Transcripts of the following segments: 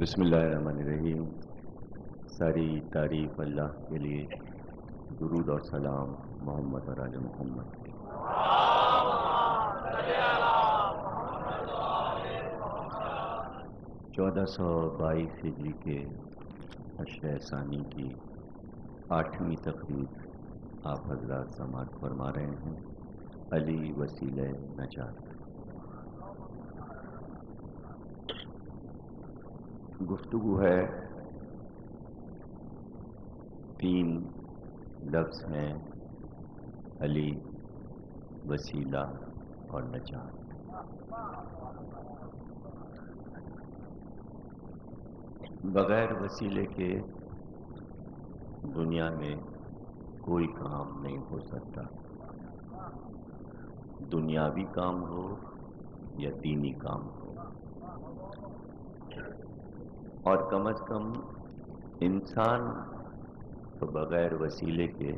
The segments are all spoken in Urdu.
بسم اللہ الرحمن الرحیم۔ ساری تعریف اللہ کے لیے، درود اور سلام محمد اور آل محمد۔ 1422 ہجری کے عشرہ ثانی کی 8ویں تقریب آپ حضرات سماعت فرما رہے ہیں۔ علی وسیلہ نجات۔ گفتگو ہے، 3 لفظ ہیں، علی، وسیلہ اور نجات۔ بغیر وسیلے کے دنیا میں کوئی کام نہیں ہو سکتا، دنیاوی کام ہو یا دینی کام ہو، اور کم از کم انسان تو بغیر وسیلے کے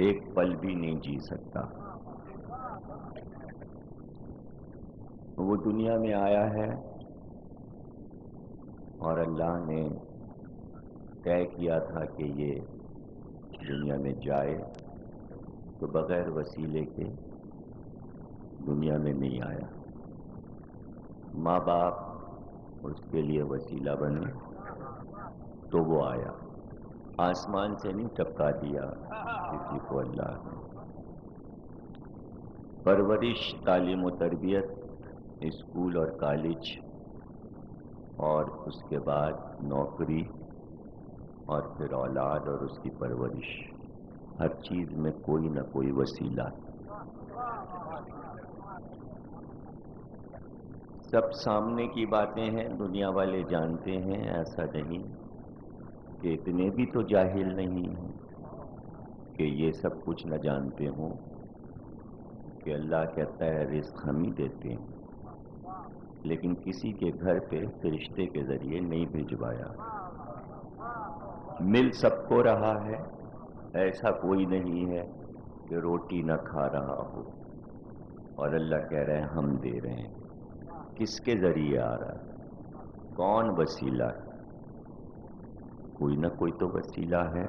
ایک پل بھی نہیں جی سکتا۔ وہ دنیا میں آیا ہے اور اللہ نے طے کیا تھا کہ یہ دنیا میں جائے، تو بغیر وسیلے کے دنیا میں نہیں آیا۔ ماں باپ اس کے لیے وسیلہ بنے تو وہ آیا، آسمان سے نہیں ٹپکا دیا کسی کو اللہ نے۔ پرورش، تعلیم و تربیت، اسکول اور کالج، اور اس کے بعد نوکری، اور پھر اولاد اور اس کی پرورش، ہر چیز میں کوئی نہ کوئی وسیلہ۔ سب سامنے کی باتیں ہیں، دنیا والے جانتے ہیں، ایسا نہیں کہ اتنے بھی تو جاہل نہیں ہیں کہ یہ سب کچھ نہ جانتے ہوں کہ اللہ کہتا ہے رزق ہم ہی دیتے ہیں، لیکن کسی کے گھر پہ فرشتے کے ذریعے نہیں بھجوایا۔ مل سب کو رہا ہے، ایسا کوئی نہیں ہے کہ روٹی نہ کھا رہا ہو، اور اللہ کہہ رہے ہیں ہم دے رہے ہیں۔ کس کے ذریعے آ رہا ہے؟ کون وسیلہ ہے؟ کوئی نہ کوئی تو وسیلہ ہے،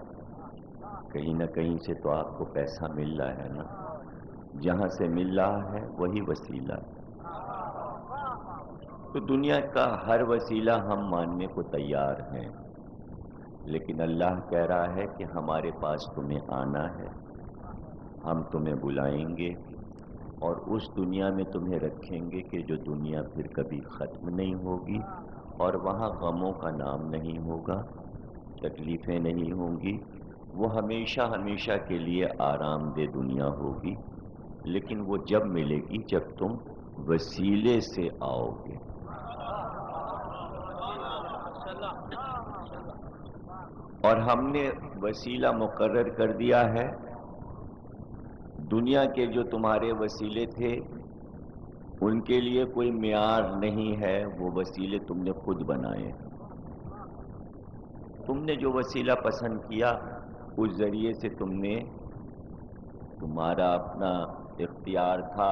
کہیں نہ کہیں سے تو آپ کو پیسہ مل رہا ہے نا، جہاں سے مل رہا ہے وہی وسیلہ ہے۔ تو دنیا کا ہر وسیلہ ہم ماننے کو تیار ہیں، لیکن اللہ کہہ رہا ہے کہ ہمارے پاس تمہیں آنا ہے، ہم تمہیں بلائیں گے اور اس دنیا میں تمہیں رکھیں گے کہ جو دنیا پھر کبھی ختم نہیں ہوگی، اور وہاں غموں کا نام نہیں ہوگا، تکلیفیں نہیں ہوں گی، وہ ہمیشہ ہمیشہ کے لیے آرام دہ دنیا ہوگی، لیکن وہ جب ملے گی جب تم وسیلے سے آؤ گے۔ اور ہم نے وسیلہ مقرر کر دیا ہے، دنیا کے جو تمہارے وسیلے تھے ان کے لیے کوئی معیار نہیں ہے، وہ وسیلے تم نے خود بنائے۔ تم نے جو وسیلہ پسند کیا اس ذریعے سے تمہارا اپنا اختیار تھا۔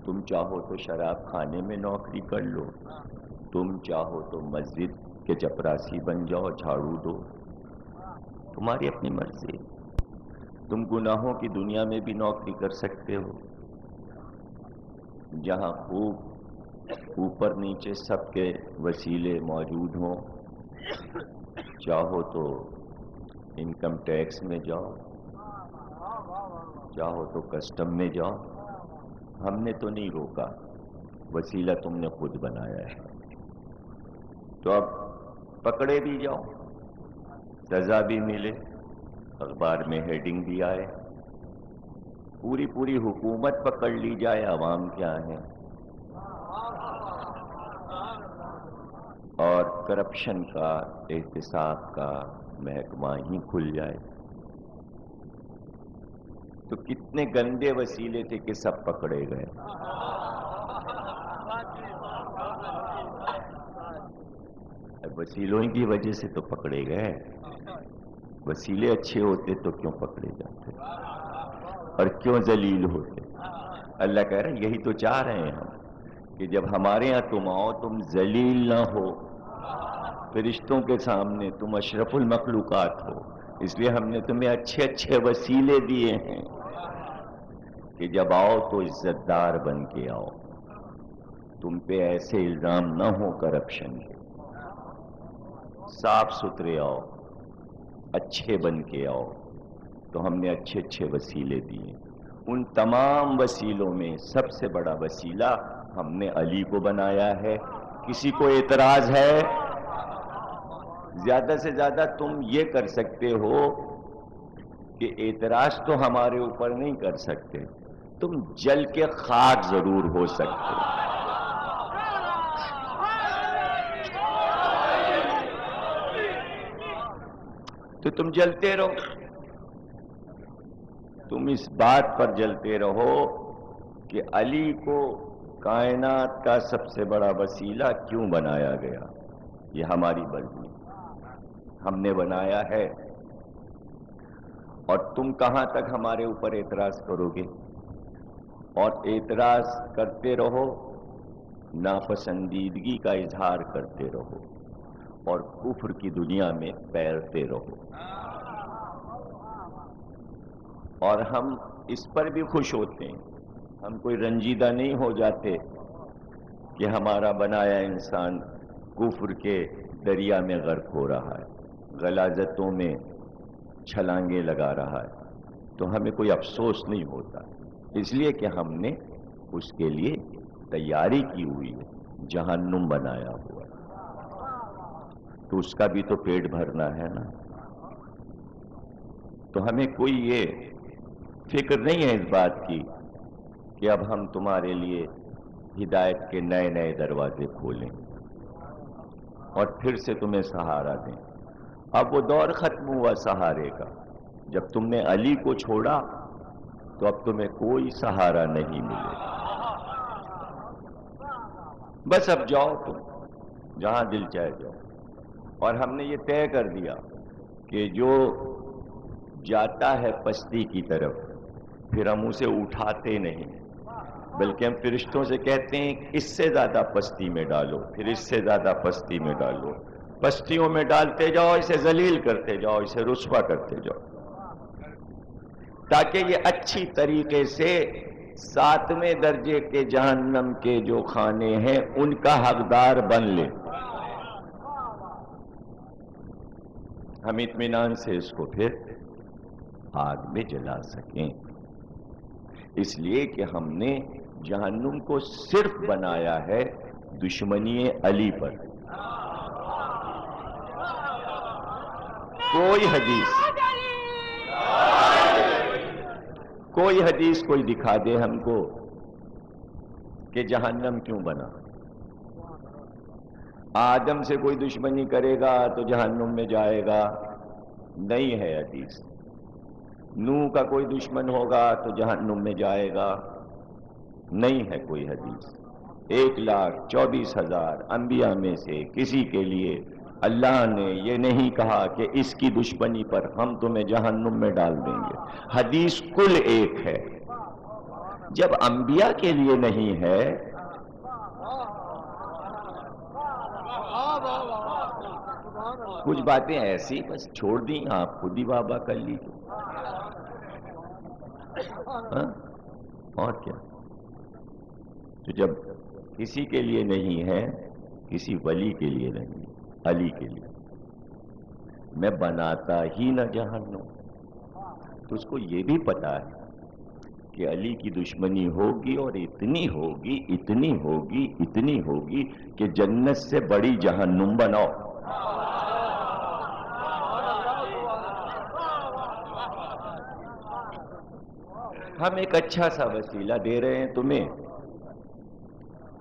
تم چاہو تو شراب خانے میں نوکری کر لو، تم چاہو تو مسجد کے چپراسی بن جاؤ، جھاڑو دو، تمہاری اپنی مرضی۔ تم گناہوں کی دنیا میں بھی نوکری کر سکتے ہو، جہاں خوب اوپر نیچے سب کے وسیلے موجود ہوں۔ چاہو تو انکم ٹیکس میں جاؤ، چاہو تو کسٹم میں جاؤ، ہم نے تو نہیں روکا، وسیلہ تم نے خود بنایا ہے۔ تو اب پکڑے بھی جاؤ، سزا بھی ملے، اخبار میں ہیڈنگ بھی آئے، پوری حکومت پکڑ لی جائے، عوام کیا ہے، اور کرپشن کا، احتساب کا محکمہ ہی کھل جائے، تو کتنے گندے وسیلے تھے کہ سب پکڑے گئے۔ وسیلوں کی وجہ سے تو پکڑے گئے، وسیلے اچھے ہوتے تو کیوں پکڑے جاتے اور کیوں ذلیل ہوتے؟ اللہ کہہ رہے ہیں یہی تو چاہ رہے ہیں ہم کہ جب ہمارے یہاں تم آؤ تم ذلیل نہ ہو، فرشتوں کے سامنے تم اشرف المخلوقات ہو، اس لیے ہم نے تمہیں اچھے اچھے وسیلے دیے ہیں کہ جب آؤ تو عزت دار بن کے آؤ، تم پہ ایسے الزام نہ ہو کرپشن کے، صاف ستھرے آؤ، اچھے بن کے آؤ۔ تو ہم نے اچھے اچھے وسیلے دیے، ان تمام وسیلوں میں سب سے بڑا وسیلہ ہم نے علی کو بنایا ہے۔ کسی کو اعتراض ہے؟ زیادہ سے زیادہ تم یہ کر سکتے ہو کہ اعتراض تو ہمارے اوپر نہیں کر سکتے، تم جل کے خاک ضرور ہو سکتے ہو۔ تو تم جلتے رہو، تم اس بات پر جلتے رہو کہ علی کو کائنات کا سب سے بڑا وسیلہ کیوں بنایا گیا۔ یہ ہماری مرضی، ہم نے بنایا ہے، اور تم کہاں تک ہمارے اوپر اعتراض کرو گے؟ اور اعتراض کرتے رہو، ناپسندیدگی کا اظہار کرتے رہو، اور کفر کی دنیا میں پیرتے رہو۔ اور ہم اس پر بھی خوش ہوتے ہیں، ہم کوئی رنجیدہ نہیں ہو جاتے کہ ہمارا بنایا انسان کفر کے دریا میں غرق ہو رہا ہے، غلاظتوں میں چھلانگیں لگا رہا ہے، تو ہمیں کوئی افسوس نہیں ہوتا، اس لیے کہ ہم نے اس کے لیے تیاری کی ہوئی ہے، جہنم بنایا ہوا ہے، تو اس کا بھی تو پیٹ بھرنا ہے نا۔ تو ہمیں کوئی یہ فکر نہیں ہے اس بات کی کہ اب ہم تمہارے لیے ہدایت کے نئے نئے دروازے کھولیں اور پھر سے تمہیں سہارا دیں۔ اب وہ دور ختم ہوا سہارے کا، جب تم نے علی کو چھوڑا تو اب تمہیں کوئی سہارا نہیں ملے، بس اب جاؤ تم جہاں دل چاہے جاؤ۔ اور ہم نے یہ طے کر دیا کہ جو جاتا ہے پستی کی طرف پھر ہم اسے اٹھاتے نہیں، بلکہ ہم فرشتوں سے کہتے ہیں اس سے زیادہ پستی میں ڈالو، پھر اس سے زیادہ پستی میں ڈالو، پستیوں میں ڈالتے جاؤ، اسے ذلیل کرتے جاؤ، اسے رسوا کرتے جاؤ، تاکہ یہ اچھی طریقے سے 7ویں درجے کے جہنم کے جو خانے ہیں ان کا حقدار بن لے، ہم اطمینان سے اس کو پھر آگ میں جلا سکیں۔ اس لیے کہ ہم نے جہنم کو صرف بنایا ہے دشمنی علی پر۔ کوئی حدیث کوئی دکھا دے ہم کو کہ جہنم کیوں بنا۔ آدم سے کوئی دشمنی کرے گا تو جہنم میں جائے گا، نہیں ہے حدیث۔ نوح کا کوئی دشمن ہوگا تو جہنم میں جائے گا، نہیں ہے کوئی حدیث۔ 1,24,000 انبیاء میں سے کسی کے لیے اللہ نے یہ نہیں کہا کہ اس کی دشمنی پر ہم تمہیں جہنم میں ڈال دیں گے۔ حدیث کل ایک ہے، جب انبیاء کے لیے نہیں ہے کچھ باتیں ایسی بس چھوڑ دیں، آپ خود ہی بابا کر لیجیے، اور کیا۔ تو جب کسی کے لیے نہیں ہے، کسی ولی کے لیے نہیں، علی کے لیے، میں بناتا ہی نہ جہنم، تو اس کو یہ بھی پتا ہے کہ علی کی دشمنی ہوگی، اور اتنی ہوگی اتنی ہوگی اتنی ہوگی کہ جنت سے بڑی جہنم بناؤ۔ ہم ایک اچھا سا وسیلہ دے رہے ہیں تمہیں،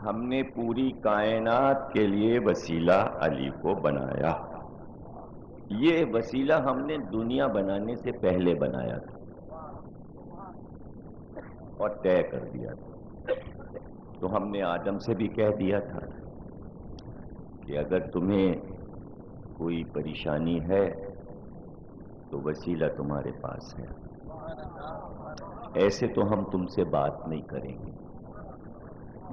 ہم نے پوری کائنات کے لیے وسیلہ علی کو بنایا۔ یہ وسیلہ ہم نے دنیا بنانے سے پہلے بنایا تھا اور طے کر دیا تھا۔ تو ہم نے آدم سے بھی کہہ دیا تھا کہ اگر تمہیں کوئی پریشانی ہے تو وسیلہ تمہارے پاس ہے، ایسے تو ہم تم سے بات نہیں کریں گے،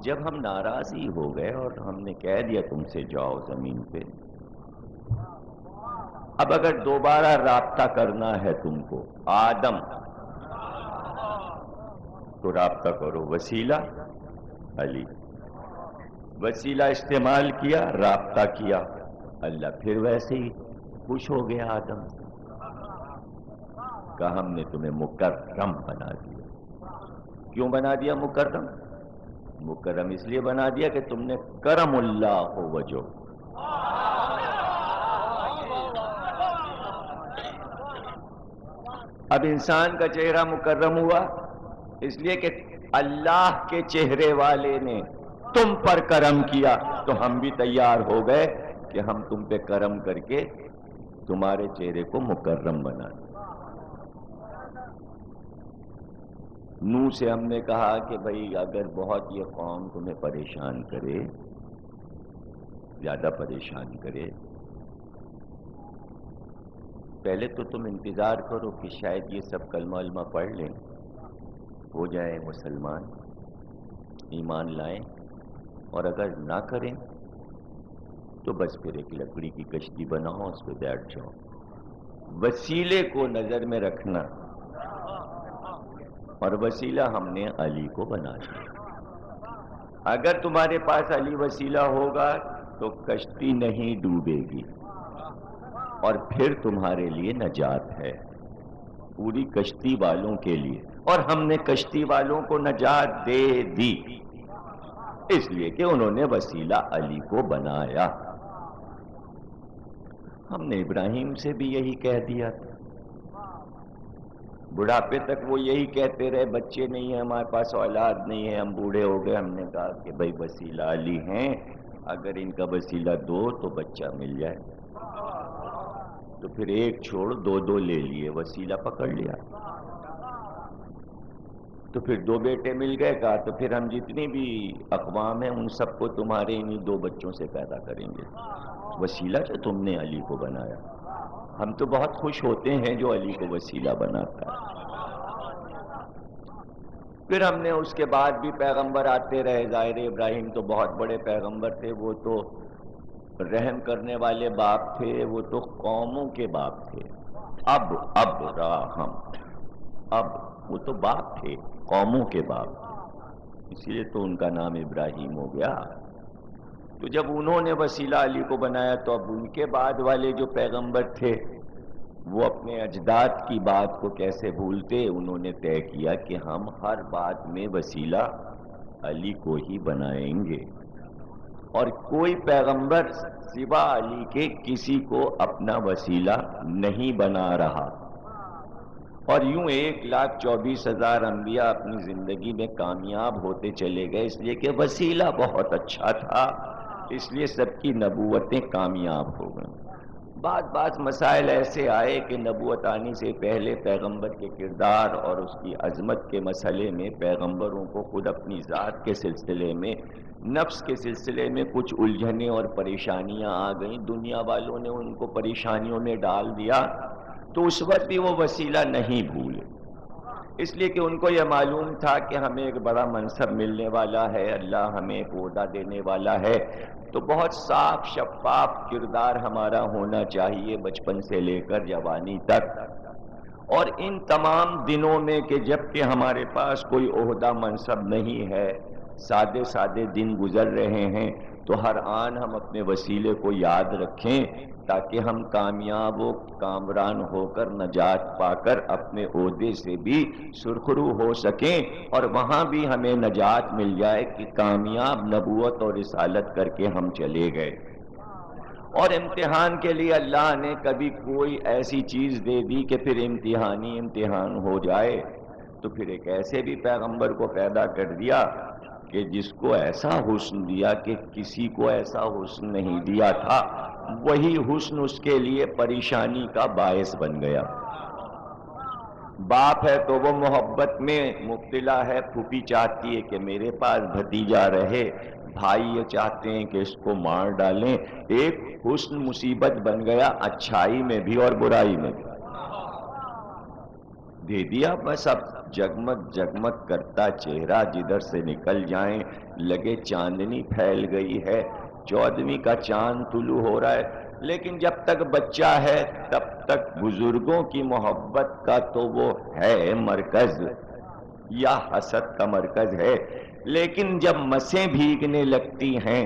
جب ہم ناراض ہی ہو گئے اور ہم نے کہہ دیا تم سے جاؤ زمین پہ، اب اگر دوبارہ رابطہ کرنا ہے تم کو آدم، تو رابطہ کرو وسیلہ علی، وسیلہ استعمال کیا، رابطہ کیا، اللہ پھر ویسے ہی خوش ہو گیا آدم، کہ ہم نے تمہیں مکرم بنا دیا۔ کیوں بنا دیا مکرم؟ مکرم اس لیے بنا دیا کہ تم نے کرم اللہ ہو وجو، اب انسان کا چہرہ مکرم ہوا اس لیے کہ اللہ کے چہرے والے نے تم پر کرم کیا، تو ہم بھی تیار ہو گئے کہ ہم تم پہ کرم کر کے تمہارے چہرے کو مکرم بنا دیں۔ نوح سے ہم نے کہا کہ بھائی اگر بہت یہ قوم تمہیں پریشان کرے، زیادہ پریشان کرے، پہلے تو تم انتظار کرو کہ شاید یہ سب کلمہ علمہ پڑھ لیں، ہو جائیں مسلمان، ایمان لائیں، اور اگر نہ کریں تو بس پھر ایک لکڑی کی کشتی بناؤ، اس پہ بیٹھ جاؤ۔ وسیلے کو نظر میں رکھنا، اور وسیلہ ہم نے علی کو بنا دیا۔ اگر تمہارے پاس علی وسیلہ ہوگا تو کشتی نہیں ڈوبے گی، اور پھر تمہارے لیے نجات ہے، پوری کشتی والوں کے لیے، اور ہم نے کشتی والوں کو نجات دے دی اس لیے کہ انہوں نے وسیلہ علی کو بنایا۔ ہم نے ابراہیم سے بھی یہی کہہ دیا تھا، بڑھاپے تک وہ یہی کہتے رہے بچے نہیں ہیں ہمارے پاس، اولاد نہیں ہے، ہم بوڑھے ہو گئے۔ ہم نے کہا کہ بھائی وسیلہ علی ہیں، اگر ان کا وسیلہ دو تو بچہ مل جائے، تو پھر ایک چھوڑ دو دو لے لیے، وسیلہ پکڑ لیا، تو پھر دو بیٹے مل گئے۔ کہا تو پھر ہم جتنی بھی اقوام ہیں ان سب کو تمہارے انہی دو بچوں سے پیدا کریں گے، وسیلہ جو تم نے علی کو بنایا۔ ہم تو بہت خوش ہوتے ہیں جو علی کو وسیلہ بناتا ہے۔ پھر ہم نے اس کے بعد بھی پیغمبر آتے رہے، ظاہر ابراہیم تو بہت بڑے پیغمبر تھے، وہ تو رحم کرنے والے باپ تھے، وہ تو قوموں کے باپ تھے۔ اب راہم، اب وہ تو باپ تھے، قوموں کے باپ، اسی لیے تو ان کا نام ابراہیم ہو گیا۔ تو جب انہوں نے وسیلہ علی کو بنایا تو اب ان کے بعد والے جو پیغمبر تھے وہ اپنے اجداد کی بات کو کیسے بھولتے، انہوں نے طے کیا کہ ہم ہر بات میں وسیلہ علی کو ہی بنائیں گے، اور کوئی پیغمبر سوا علی کے کسی کو اپنا وسیلہ نہیں بنا رہا۔ اور یوں 1,24,000 انبیاء اپنی زندگی میں کامیاب ہوتے چلے گئے، اس لیے کہ وسیلہ بہت اچھا تھا، اس لیے سب کی نبوتیں کامیاب ہو گئیں۔ بعض مسائل ایسے آئے کہ نبوت آنے سے پہلے پیغمبر کے کردار اور اس کی عظمت کے مسئلے میں پیغمبروں کو خود اپنی ذات کے سلسلے میں، نفس کے سلسلے میں کچھ الجھنیں اور پریشانیاں آ گئیں، دنیا والوں نے ان کو پریشانیوں میں ڈال دیا، تو اس وقت بھی وہ وسیلہ نہیں بھولے، اس لیے کہ ان کو یہ معلوم تھا کہ ہمیں ایک بڑا منصب ملنے والا ہے، اللہ ہمیں ایک عہدہ دینے والا ہے، تو بہت صاف شفاف کردار ہمارا ہونا چاہیے بچپن سے لے کر جوانی تک۔ اور ان تمام دنوں میں کہ جب کہ ہمارے پاس کوئی عہدہ منصب نہیں ہے، سادے سادے دن گزر رہے ہیں، تو ہر آن ہم اپنے وسیلے کو یاد رکھیں تاکہ ہم کامیاب و کامران ہو کر نجات پا کر اپنے عہدے سے بھی سرخرو ہو سکیں، اور وہاں بھی ہمیں نجات مل جائے کہ کامیاب نبوت اور رسالت کر کے ہم چلے گئے۔ اور امتحان کے لیے اللہ نے کبھی کوئی ایسی چیز دے دی کہ پھر امتحان ہو جائے، تو پھر ایک ایسے بھی پیغمبر کو پیدا کر دیا کہ جس کو ایسا حسن دیا کہ کسی کو ایسا حسن نہیں دیا تھا، وہی حسن اس کے لیے پریشانی کا باعث بن گیا۔ باپ ہے تو وہ محبت میں مبتلا ہے، پھوپھی چاہتی ہے کہ میرے پاس بھتیجا رہے، بھائی یہ چاہتے ہیں کہ اس کو مار ڈالیں، ایک حسن مصیبت بن گیا، اچھائی میں بھی اور برائی میں بھی۔ دے دیا بس اب جگمگ جگمگ کرتا چہرہ جدھر سے نکل جائیں لگے چاندنی پھیل گئی ہے، 14ویں کا چاند طلوع ہو رہا ہے۔ لیکن جب تک بچہ ہے تب تک بزرگوں کی محبت کا تو وہ ہے مرکز یا حسد کا مرکز ہے، لیکن جب مسیں بھیگنے لگتی ہیں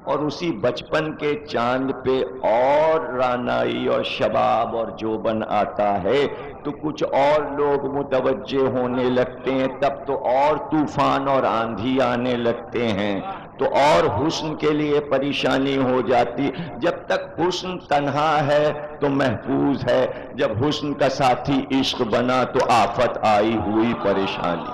اور اسی بچپن کے چاند پہ اور رانائی اور شباب اور جوبن آتا ہے تو کچھ اور لوگ متوجہ ہونے لگتے ہیں، تب تو اور طوفان اور آندھی آنے لگتے ہیں، تو اور حسن کے لیے پریشانی ہو جاتی۔ جب تک حسن تنہا ہے تو محفوظ ہے، جب حسن کا ساتھی عشق بنا تو آفت آئی ہوئی پریشانی۔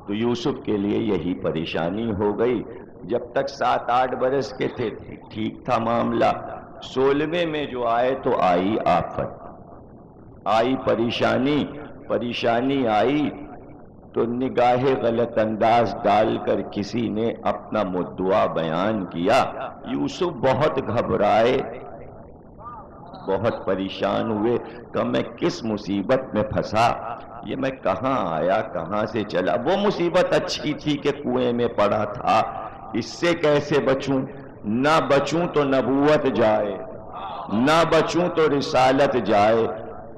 تو یوسف کے لیے یہی پریشانی ہو گئی۔ جب تک 7-8 برس کے تھے ٹھیک تھا معاملہ، 16ویں میں جو آئے تو آئی آفت، آئی پریشانی آئی تو نگاہ غلط انداز ڈال کر کسی نے اپنا مدعا بیان کیا۔ یوسف بہت گھبرائے، بہت پریشان ہوئے کہ میں کس مصیبت میں پھنسا، یہ میں کہاں آیا کہاں سے چلا۔ وہ مصیبت اچھی تھی کہ کنویں میں پڑا تھا، اس سے کیسے بچوں؟ نہ بچوں تو نبوت جائے، نہ بچوں تو رسالت جائے۔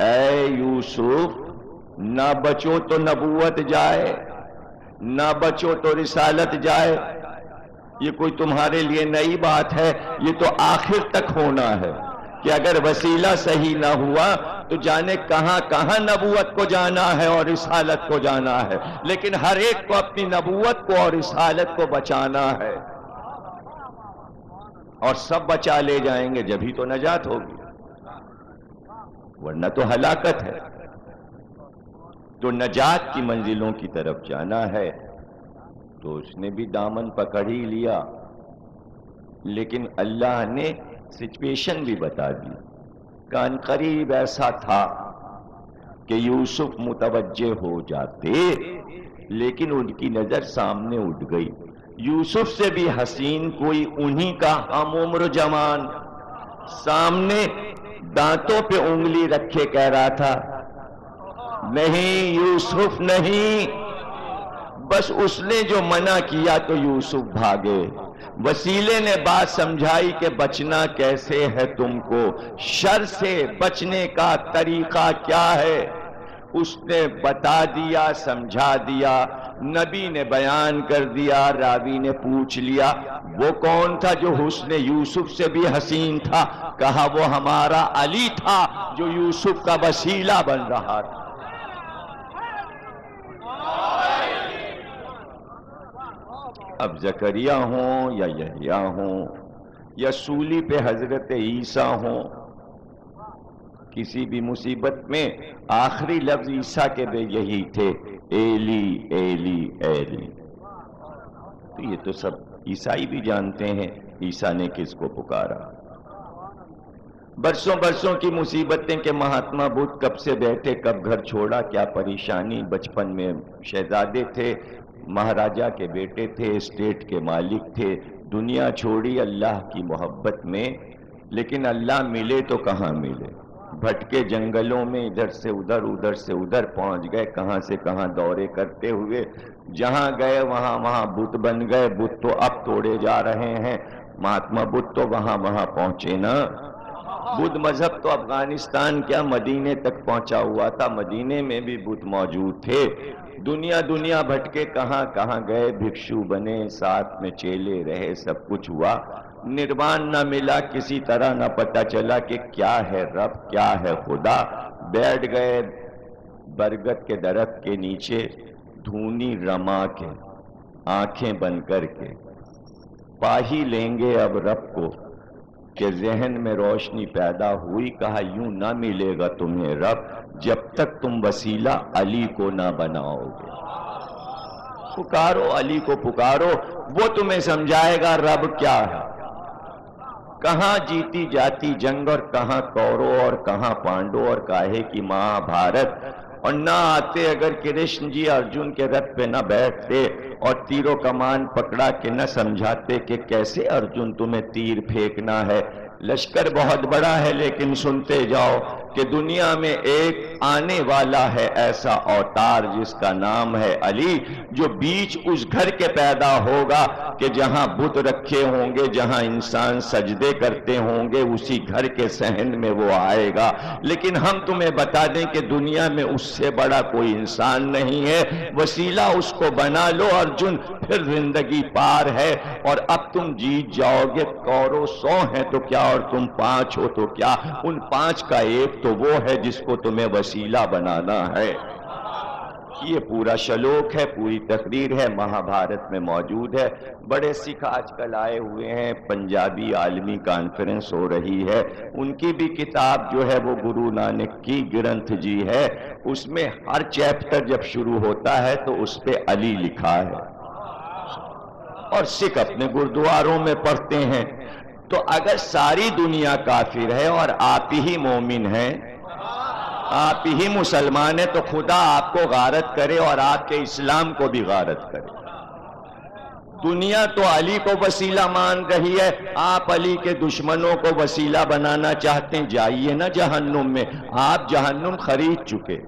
اے یوسف نہ بچو تو نبوت جائے، نہ بچو تو رسالت جائے۔ یہ کوئی تمہارے لیے نئی بات ہے، یہ تو آخر تک ہونا ہے کہ اگر وسیلہ صحیح نہ ہوا تو جانے کہاں کہاں نبوت کو جانا ہے اور رسالت کو جانا ہے، لیکن ہر ایک کو اپنی نبوت کو اور رسالت کو بچانا ہے، اور سب بچا لے جائیں گے جبھی تو نجات ہوگی، ورنہ تو ہلاکت ہے۔ تو نجات کی منزلوں کی طرف جانا ہے تو اس نے بھی دامن پکڑ ہی لیا، لیکن اللہ نے سچویشن بھی بتا دی۔ کان قریب ایسا تھا کہ یوسف متوجہ ہو جاتے، لیکن ان کی نظر سامنے اٹھ گئی۔ یوسف سے بھی حسین کوئی انہی کا ہم عمر جوان سامنے دانتوں پہ انگلی رکھے کہہ رہا تھا نہیں یوسف نہیں، بس اس نے جو منع کیا تو یوسف بھاگے۔ وسیلے نے بات سمجھائی کہ بچنا کیسے ہے تم کو، شر سے بچنے کا طریقہ کیا ہے، اس نے بتا دیا سمجھا دیا، نبی نے بیان کر دیا، راوی نے پوچھ لیا وہ کون تھا جو حسن یوسف سے بھی حسین تھا، کہا وہ ہمارا علی تھا جو یوسف کا وسیلہ بن رہا تھا۔ اب زکریا ہوں یا یحییٰ ہوں یا سولی پہ حضرت عیسیٰ ہوں، کسی بھی مصیبت میں آخری لفظ عیسیٰ کے بھی یہی تھے، ایلی ایلی ایلی۔ تو یہ تو سب عیسائی بھی جانتے ہیں عیسیٰ نے کس کو پکارا۔ برسوں برسوں کی مصیبتیں کہ مہاتما بدھ کب سے بیٹھے کب گھر چھوڑا، کیا پریشانی۔ بچپن میں شہزادے تھے، مہاراجہ کے بیٹے تھے، اسٹیٹ کے مالک تھے، دنیا چھوڑی اللہ کی محبت میں، لیکن اللہ ملے تو کہاں ملے، بھٹکے جنگلوں میں ادھر سے ادھر پہنچ گئے، کہاں سے کہاں دورے کرتے ہوئے، جہاں گئے وہاں بت بن گئے، بت تو اب توڑے جا رہے ہیں، مہاتما بدھ تو وہاں پہنچے نا۔ بدھ مذہب تو افغانستان کیا مدینے تک پہنچا ہوا تھا، مدینے میں بھی بدھ موجود تھے۔ دنیا بھٹکے کہاں کہاں گئے، بھکشو بنے، ساتھ میں چیلے رہے، سب کچھ ہوا، نروان نہ ملا، کسی طرح نہ پتہ چلا کہ کیا ہے رب کیا ہے خدا۔ بیٹھ گئے برگد کے درخت کے نیچے، دھونی رما کے، آنکھیں بند کر کے، پا ہی لیں گے اب رب کو، کہ ذہن میں روشنی پیدا ہوئی، کہا یوں نہ ملے گا تمہیں رب جب تک تم وسیلہ علی کو نہ بناؤ گے۔ پکارو علی کو، پکارو، وہ تمہیں سمجھائے گا رب کیا ہے۔ کہاں جیتی جاتی جنگ اور کہاں کورو اور کہاں پانڈو اور کاہے کی مہا بھارت، اور نہ آتے اگر کرشن جی ارجن کے رتھ پہ نہ بیٹھتے اور تیرو کمان پکڑا کہ نہ سمجھاتے کہ کیسے ارجن تمہیں تیر پھینکنا ہے۔ لشکر بہت بڑا ہے لیکن سنتے جاؤ کہ کہ دنیا میں ایک آنے والا ہے ایسا اوتار جس کا نام ہے علی، جو بیچ اس گھر کے پیدا ہوگا کہ جہاں بت رکھے ہوں گے، جہاں انسان سجدے کرتے ہوں گے، اسی گھر کے صحن میں وہ آئے گا۔ لیکن ہم تمہیں بتا دیں کہ دنیا میں اس سے بڑا کوئی انسان نہیں ہے، وسیلہ اس کو بنا لو ارجن، پھر زندگی پار ہے۔ اور اب تم جیت جاؤ گے، کورو 100 ہیں تو کیا اور تم 5 ہو تو کیا، ان 5 کا ایک تو وہ ہے جس کو تمہیں وسیلہ بنانا ہے۔ یہ پورا شلوک ہے، پوری تقریر ہے، مہابھارت میں موجود ہے۔ بڑے سکھ آج کل آئے ہوئے ہیں، پنجابی عالمی کانفرنس ہو رہی ہے، ان کی بھی کتاب جو ہے وہ گرو نانک کی گرنتھ جی ہے، اس میں ہر چیپٹر جب شروع ہوتا ہے تو اس پہ علی لکھا ہے، اور سکھ اپنے گردواروں میں پڑھتے ہیں۔ تو اگر ساری دنیا کافر ہے اور آپ ہی مومن ہیں، آپ ہی مسلمان ہیں، تو خدا آپ کو غارت کرے اور آپ کے اسلام کو بھی غارت کرے۔ دنیا تو علی کو وسیلہ مان رہی ہے، آپ علی کے دشمنوں کو وسیلہ بنانا چاہتے ہیں، جائیے نا جہنم میں، آپ جہنم خرید چکے۔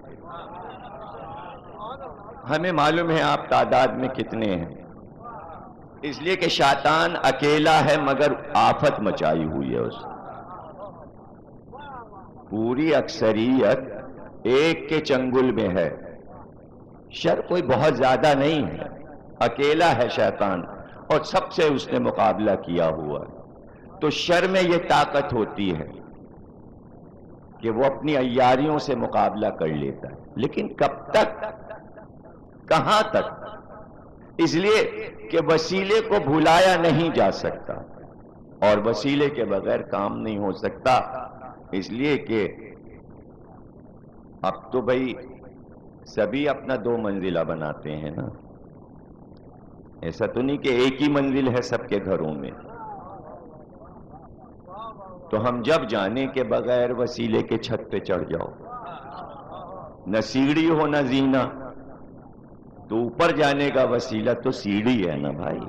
ہمیں معلوم ہے آپ تعداد میں کتنے ہیں، اس لیے کہ شیطان اکیلا ہے مگر آفت مچائی ہوئی ہے اس نے۔ پوری اکثریت ایک کے چنگل میں ہے، شر کوئی بہت زیادہ نہیں ہے، اکیلا ہے شیطان، اور سب سے اس نے مقابلہ کیا ہوا ہے۔ تو شر میں یہ طاقت ہوتی ہے کہ وہ اپنی عیاریوں سے مقابلہ کر لیتا ہے، لیکن کب تک، کہاں تک؟ اس لیے کہ وسیلے کو بھلایا نہیں جا سکتا، اور وسیلے کے بغیر کام نہیں ہو سکتا۔ اس لیے کہ اب تو بھئی سبھی اپنا 2 منزلہ بناتے ہیں نا، ایسا تو نہیں کہ ایک ہی منزل ہے سب کے گھروں میں۔ تو ہم جب جانے کے بغیر وسیلے کے چھت پہ چڑھ جاؤ، نہ سیڑھی ہو نہ زینہ، تو اوپر جانے کا وسیلہ تو سیڑھی ہے نا بھائی،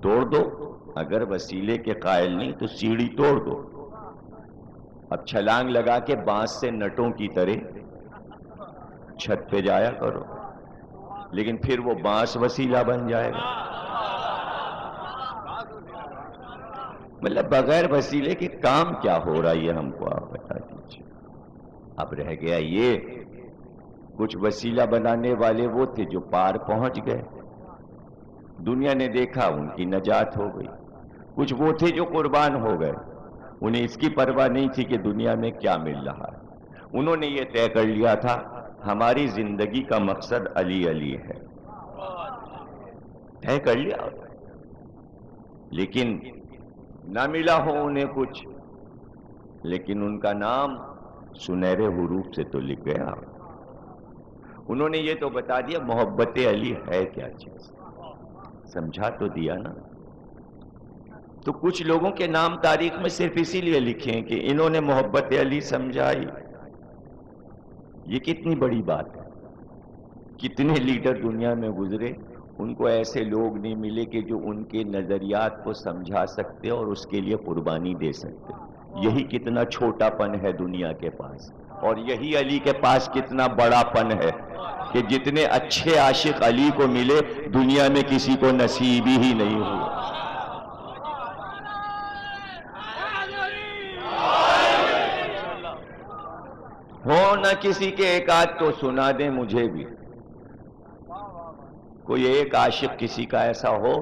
توڑ دو۔ اگر وسیلے کے قائل نہیں تو سیڑھی توڑ دو۔ اب چھلانگ لگا کے بانس سے نٹوں کی طرح چھت پہ جایا کرو، لیکن پھر وہ بانس وسیلہ بن جائے گا۔ مطلب بغیر وسیلے کے کام کیا ہو رہا ہے یہ ہم کو آپ بتا دیجیے۔ اب رہ گیا یہ، کچھ وسیلہ بنانے والے وہ تھے جو پار پہنچ گئے، دنیا نے دیکھا ان کی نجات ہو گئی۔ کچھ وہ تھے جو قربان ہو گئے، انہیں اس کی پرواہ نہیں تھی کہ دنیا میں کیا مل رہا ہے، انہوں نے یہ طے کر لیا تھا ہماری زندگی کا مقصد علی علی ہے، طے کر لیا۔ لیکن نہ ملا ہو انہیں کچھ، لیکن ان کا نام سنہرے حروف سے تو لکھ گیا۔ انہوں نے یہ تو بتا دیا محبت علی ہے کیا چیز، سمجھا تو دیا نا۔ تو کچھ لوگوں کے نام تاریخ میں صرف اسی لیے لکھے ہیں کہ انہوں نے محبت علی سمجھائی۔ یہ کتنی بڑی بات ہے، کتنے لیڈر دنیا میں گزرے، ان کو ایسے لوگ نہیں ملے کہ جو ان کے نظریات کو سمجھا سکتے اور اس کے لیے قربانی دے سکتے۔ یہی کتنا چھوٹا پن ہے دنیا کے پاس، اور یہی علی کے پاس کتنا بڑا پن ہے کہ جتنے اچھے عاشق علی کو ملے دنیا میں کسی کو نصیب ہی نہیں ہوا۔ ہو نہ کسی کے ایک آدھ تو سنا دیں مجھے بھی، کوئی ایک عاشق کسی کا ایسا ہو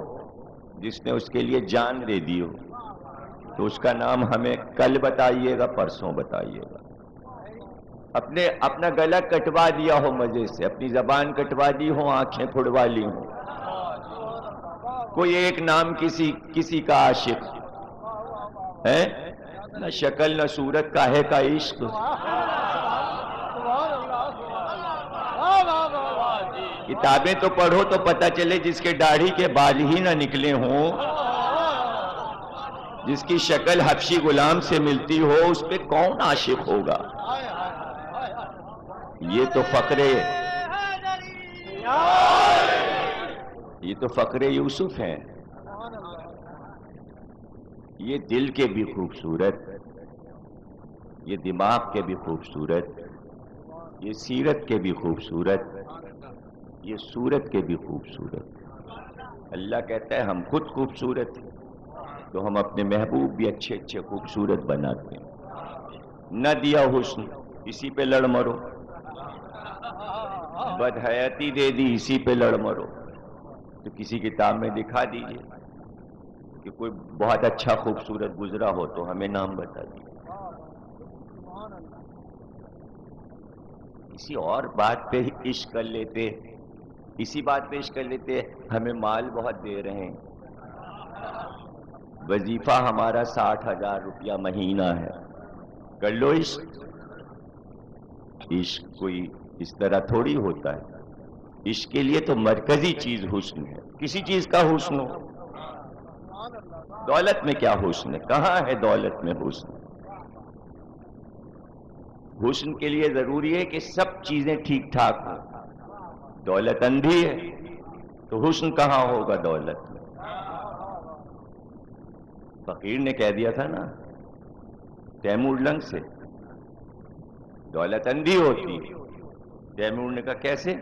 جس نے اس کے لیے جان دے دی ہو، تو اس کا نام ہمیں کل بتائیے گا، پرسوں بتائیے گا۔ اپنا گلا کٹوا دیا ہو مزے سے، اپنی زبان کٹوا دی ہو، آنکھیں پھڑوا لی ہوں، کوئی ایک نام کسی کا عاشق ہے، نہ شکل نہ صورت، کاہے کا عشق۔ کتابیں تو پڑھو تو پتہ چلے جس کے داڑھی کے بال ہی نہ نکلے ہوں، جس کی شکل حبشی غلام سے ملتی ہو، اس پہ کون عاشق ہوگا؟ یہ تو فقر یوسف ہیں۔ یہ دل کے بھی خوبصورت، یہ دماغ کے بھی خوبصورت، یہ سیرت کے بھی خوبصورت، یہ صورت کے بھی خوبصورت۔ اللہ کہتا ہے ہم خود خوبصورت ہیں تو ہم اپنے محبوب بھی اچھے اچھے خوبصورت بناتے ہیں۔ نہ دیا حسن، اسی پہ لڑ مرو، بدحیاتی دے دی، اسی پہ لڑ مرو۔ تو کسی کتاب میں دکھا دیجئے کہ کوئی بہت اچھا خوبصورت گزرا ہو تو ہمیں نام بتا دیجئے۔ کسی اور بات پہ عشق کر لیتے، اسی بات پہ عشق کر لیتے، ہمیں مال بہت دے رہے ہیں، وظیفہ ہمارا 60,000 روپیہ مہینہ ہے، کر لو عشق۔ عشق کوئی اس طرح تھوڑی ہوتا ہے، عشق کے لیے تو مرکزی چیز حسن ہے۔ کسی چیز کا حسن ہو، دولت میں کیا حسن ہے؟ کہاں ہے دولت میں حسن؟ حسن کے لیے ضروری ہے کہ سب چیزیں ٹھیک ٹھاک ہوں۔ دولت اندھی ہے تو حسن کہاں ہوگا دولت میں؟ فقیر نے کہہ دیا تھا نا تیمور لنگ سے، دولت اندھی ہوتی۔ تیمور نے کہا کیسے؟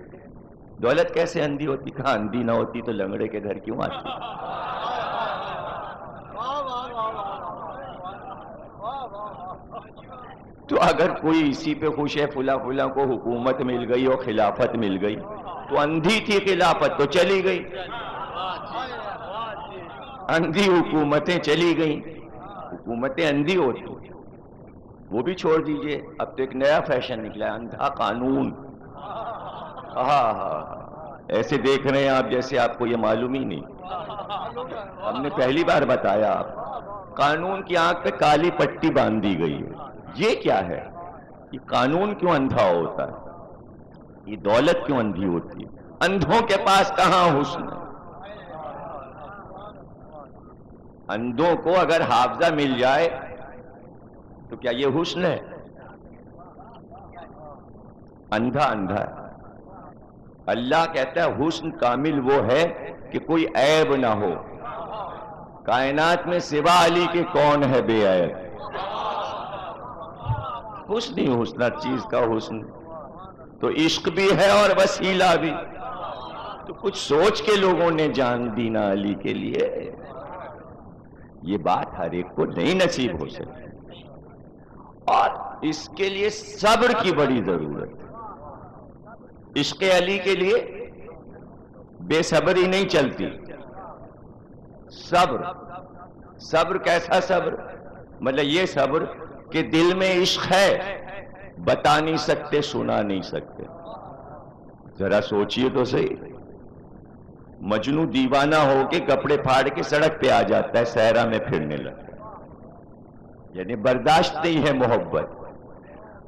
دولت کیسے اندھی ہوتی؟ کہا اندھی نہ ہوتی تو لنگڑے کے گھر کیوں آتی؟ تو اگر کوئی اسی پہ خوش ہے فلاں فلاں کو حکومت مل گئی اور خلافت مل گئی، تو اندھی تھی خلافت تو چلی گئی، اندھی حکومتیں چلی گئیں۔ حکومتیں اندھی ہوتی، وہ بھی چھوڑ دیجئے۔ اب تو ایک نیا فیشن نکلا ہے، اندھا قانون۔ ایسے دیکھ رہے ہیں آپ جیسے آپ کو یہ معلوم ہی نہیں۔ ہم نے پہلی بار بتایا آپ، قانون کی آنکھ پہ کالی پٹی باندھ دی گئی ہے۔ یہ کیا ہے؟ یہ قانون کیوں اندھا ہوتا ہے؟ یہ دولت کیوں اندھی ہوتی ہے؟ اندھوں کے پاس کہاں حسن ہے؟ اندھوں کو اگر حافظہ مل جائے تو کیا یہ حسن ہے؟ اندھا اندھا ہے۔ اللہ کہتا ہے حسن کامل وہ ہے کہ کوئی عیب نہ ہو۔ کائنات میں سوا علی کے کون ہے بے عیب؟ حسن ہی حسن، چیز کا حسن تو عشق بھی ہے اور وسیلہ بھی۔ تو کچھ سوچ کے لوگوں نے جان دی نا علی کے لیے۔ یہ بات ہر ایک کو نہیں نصیب ہو سکتی، اور اس کے لیے صبر کی بڑی ضرورت ہے۔ عشق علی کے لیے بے صبری نہیں چلتی، صبر۔ صبر کیسا صبر؟ مطلب یہ صبر کہ دل میں عشق ہے، بتا نہیں سکتے، سنا نہیں سکتے۔ ذرا سوچئے تو صحیح، مجنوں دیوانہ ہو کے کپڑے پھاڑ کے سڑک پہ آ جاتا ہے، صحرا میں پھرنے لگتا ہے، یعنی برداشت نہیں ہے محبت۔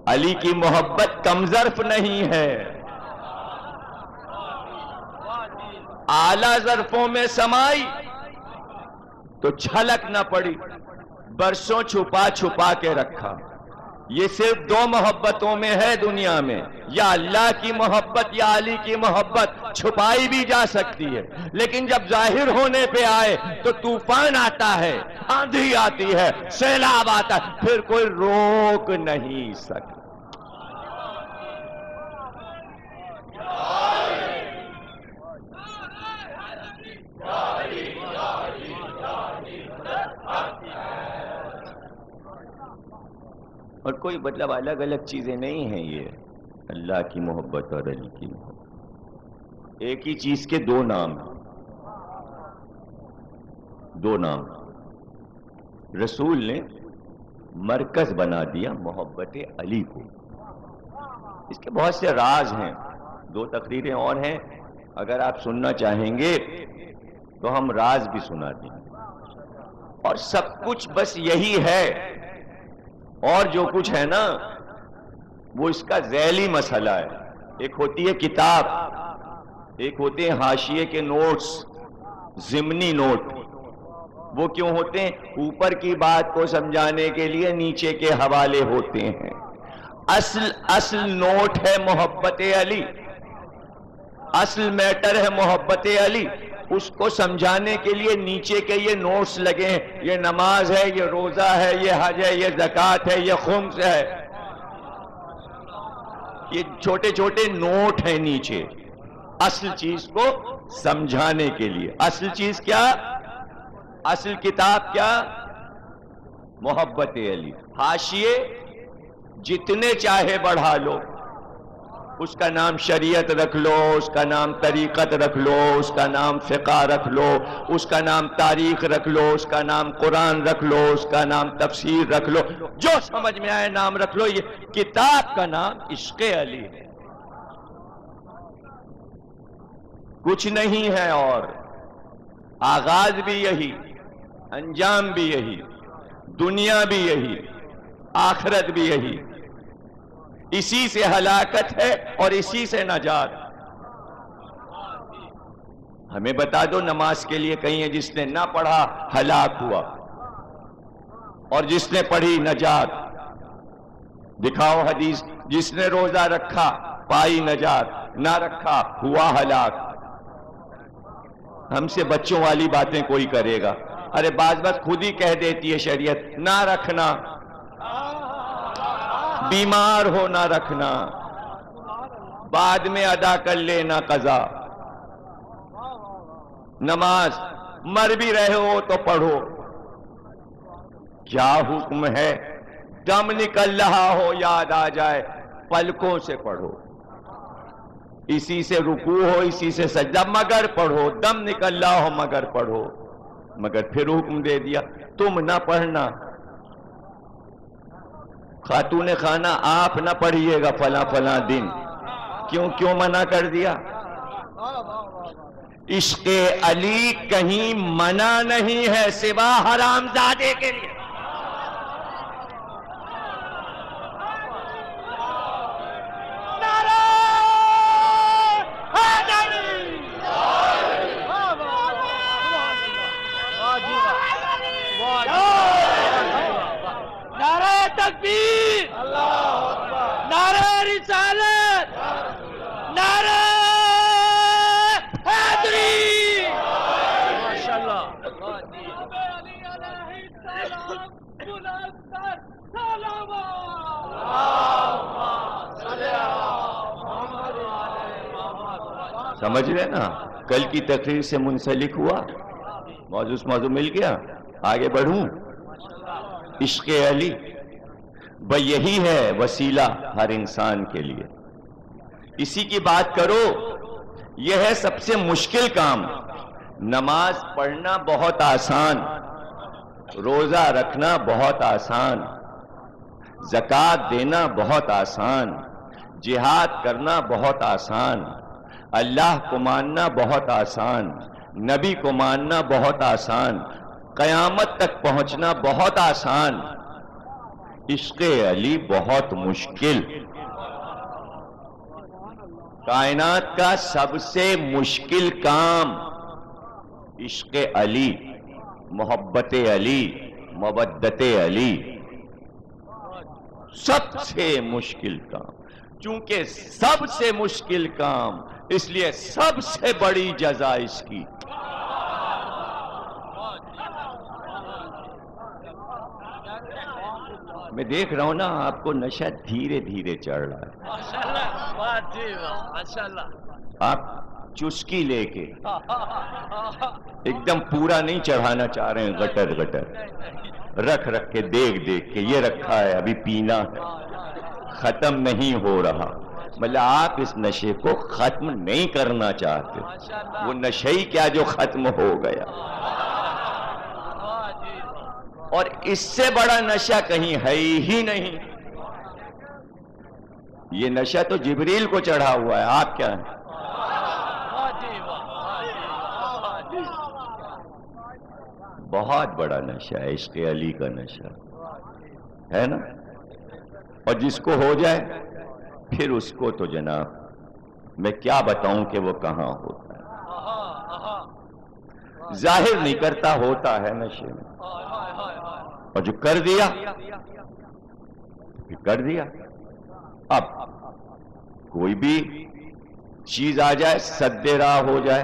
علی کی محبت کم ظرف نہیں ہے، اعلیٰ ظرفوں میں سمائی تو چھلک نہ پڑی، برسوں چھپا چھپا کے رکھا۔ یہ صرف دو محبتوں میں ہے دنیا میں، یا اللہ کی محبت یا علی کی محبت، چھپائی بھی جا سکتی ہے، لیکن جب ظاہر ہونے پہ آئے تو طوفان آتا ہے، آندھی آتی ہے، سیلاب آتا ہے، پھر کوئی روک نہیں سکتا۔ اور کوئی مطلب الگ الگ چیزیں نہیں ہیں، یہ اللہ کی محبت اور علی کی محبت ایک ہی چیز کے دو نام ہیں، دو نام۔ رسول نے مرکز بنا دیا محبت علی کو۔ اس کے بہت سے راز ہیں، دو تقریریں اور ہیں، اگر آپ سننا چاہیں گے تو ہم راز بھی سنا دیں گے۔ اور سب کچھ بس یہی ہے، اور جو کچھ ہے نا وہ اس کا ذیلی مسئلہ ہے۔ ایک ہوتی ہے کتاب، ایک ہوتے ہیں حاشیے کے نوٹس، ضمنی نوٹ۔ وہ کیوں ہوتے ہیں؟ اوپر کی بات کو سمجھانے کے لیے نیچے کے حوالے ہوتے ہیں۔ اصل نوٹ ہے محبت علی، اصل میٹر ہے محبت علی، اس کو سمجھانے کے لیے نیچے کے یہ نوٹس لگے ہیں، یہ نماز ہے، یہ روزہ ہے، یہ حج ہے، یہ زکوٰۃ ہے، یہ خمس ہے، یہ چھوٹے چھوٹے نوٹ ہیں نیچے، اصل چیز کو سمجھانے کے لیے۔ اصل چیز کیا؟ اصل کتاب کیا؟ محبت علی۔ حاشیے جتنے چاہے بڑھا لو، اس کا نام شریعت رکھ لو، اس کا نام طریقت رکھ لو، اس کا نام فقہ رکھ لو، اس کا نام تاریخ رکھ لو، اس کا نام قرآن رکھ لو، اس کا نام تفسیر رکھ لو، جو سمجھ میں آئے نام رکھ لو، یہ کتاب کا نام عشق علی ہے، کچھ نہیں ہے۔ اور آغاز بھی یہی، انجام بھی یہی، دنیا بھی یہی، آخرت بھی یہی، اسی سے ہلاکت ہے اور اسی سے نجات۔ ہمیں بتا دو نماز کے لیے کہیں ہے جس نے نہ پڑھا ہلاک ہوا، اور جس نے پڑھی نجات؟ دکھاؤ حدیث۔ جس نے روزہ رکھا پائی نجات، نہ رکھا ہوا ہلاک۔ ہم سے بچوں والی باتیں کوئی کرے گا؟ ارے بعض بات خود ہی کہہ دیتی ہے شریعت، نہ رکھنا، بیمار ہو نہ رکھنا، بعد میں ادا کر لینا قضا۔ نماز مر بھی رہے ہو تو پڑھو۔ کیا حکم ہے؟ دم نکل رہا ہو یاد آ جائے، پلکوں سے پڑھو، اسی سے رکوع ہو، اسی سے سجدہ، مگر پڑھو، دم نکل رہا ہو مگر پڑھو۔ مگر پھر حکم دے دیا تم نہ پڑھنا، خاتون خانہ آپ نہ پڑھیے گا فلاں فلاں دن۔ کیوں منع کر دیا؟ عشق علی کہیں منع نہیں ہے سوا حرام زادے کے لیے۔ نعرہ تکبیر، نعرہ رسالت، نعرہ حیدری، ماشاءاللہ۔ سمجھ رہے نا؟ کل کی تقریر سے منسلک ہوا، موضوع مل گیا، آگے بڑھوں۔ عشق علی بھئی یہی ہے وسیلہ ہر انسان کے لیے، اسی کی بات کرو۔ یہ ہے سب سے مشکل کام۔ نماز پڑھنا بہت آسان، روزہ رکھنا بہت آسان، زکوٰۃ دینا بہت آسان، جہاد کرنا بہت آسان، اللہ کو ماننا بہت آسان، نبی کو ماننا بہت آسان، قیامت تک پہنچنا بہت آسان۔ عشق علی بہت مشکل، کائنات کا سب سے مشکل کام عشق علی، محبت علی، مودت علی، سب سے مشکل کام۔ چونکہ سب سے مشکل کام، اس لیے سب سے بڑی جزا اس کی۔ میں دیکھ رہا ہوں نا آپ کو نشہ دھیرے دھیرے چڑھ رہا ہے، آپ چسکی لے کے ایک دم پورا نہیں چڑھانا چاہ رہے ہیں، گٹر گٹر رکھ کے دیکھ کے یہ رکھا ہے ابھی پینا ہے، ختم نہیں ہو رہا۔ مطلب آپ اس نشے کو ختم نہیں کرنا چاہتے، وہ نشہ ہی کیا جو ختم ہو گیا۔ اور اس سے بڑا نشہ کہیں ہے ہی نہیں۔ یہ نشہ تو جبریل کو چڑھا ہوا ہے، آپ کیا ہیں؟ بہت بڑا نشہ ہے عشق علی کا نشہ، ہے نا؟ اور جس کو ہو جائے پھر اس کو تو جناب میں کیا بتاؤں کہ وہ کہاں ہوتا ہے، ظاہر نہیں کرتا، ہوتا ہے نشے میں۔ اور جو کر دیا کر دیا۔ اب کوئی بھی چیز آ جائے، سد راہ ہو جائے،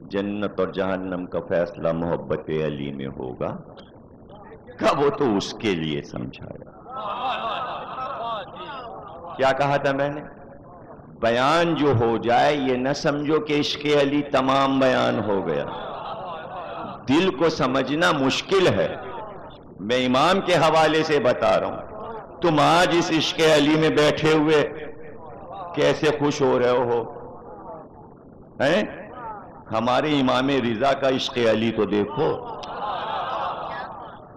جنت اور جہنم کا فیصلہ محبت علی میں ہوگا، کا وہ تو اس کے لیے سمجھایا۔ کیا کہا تھا میں نے؟ بیان جو ہو جائے یہ نہ سمجھو کہ عشق علی تمام بیان ہو گیا، دل کو سمجھنا مشکل ہے۔ میں امام کے حوالے سے بتا رہا ہوں، تم آج اس عشق علی میں بیٹھے ہوئے کیسے خوش ہو رہے ہو ہیں؟ ہمارے امام رضا کا عشق علی تو دیکھو،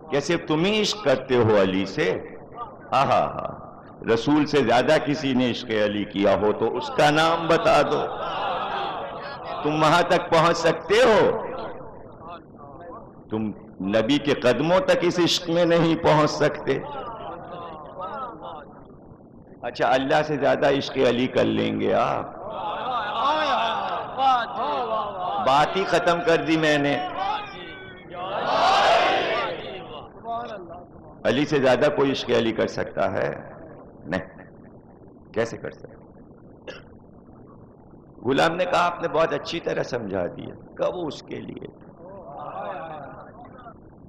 کیسے تم ہی عشق کرتے ہو علی سے۔ آہا ہا، رسول سے زیادہ کسی نے عشق علی کیا ہو تو اس کا نام بتا دو، تم وہاں تک پہنچ سکتے ہو؟ تم نبی کے قدموں تک اس عشق میں نہیں پہنچ سکتے۔ اچھا، اللہ سے زیادہ عشق علی کر لیں گے آپ؟ بات ہی ختم کر دی میں نے۔ علی سے زیادہ کوئی عشق علی کر سکتا ہے؟ نہیں، کیسے کر سکتا؟ غلام نے کہا آپ نے بہت اچھی طرح سمجھا دیا، کہا وہ اس کے لیے۔